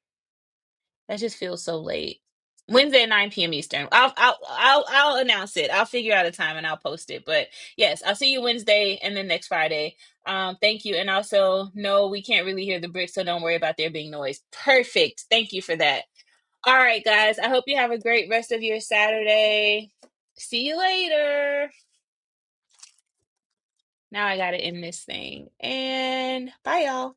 That just feels so late. Wednesday at 9 p.m. Eastern. I'll announce it. I'll figure out a time and I'll post it. But yes, I'll see you Wednesday and then next Friday. Thank you. And also, no, we can't really hear the bricks, so don't worry about there being noise. Perfect. Thank you for that. All right, guys. I hope you have a great rest of your Saturday. See you later. Now I gotta end this thing. And bye, y'all.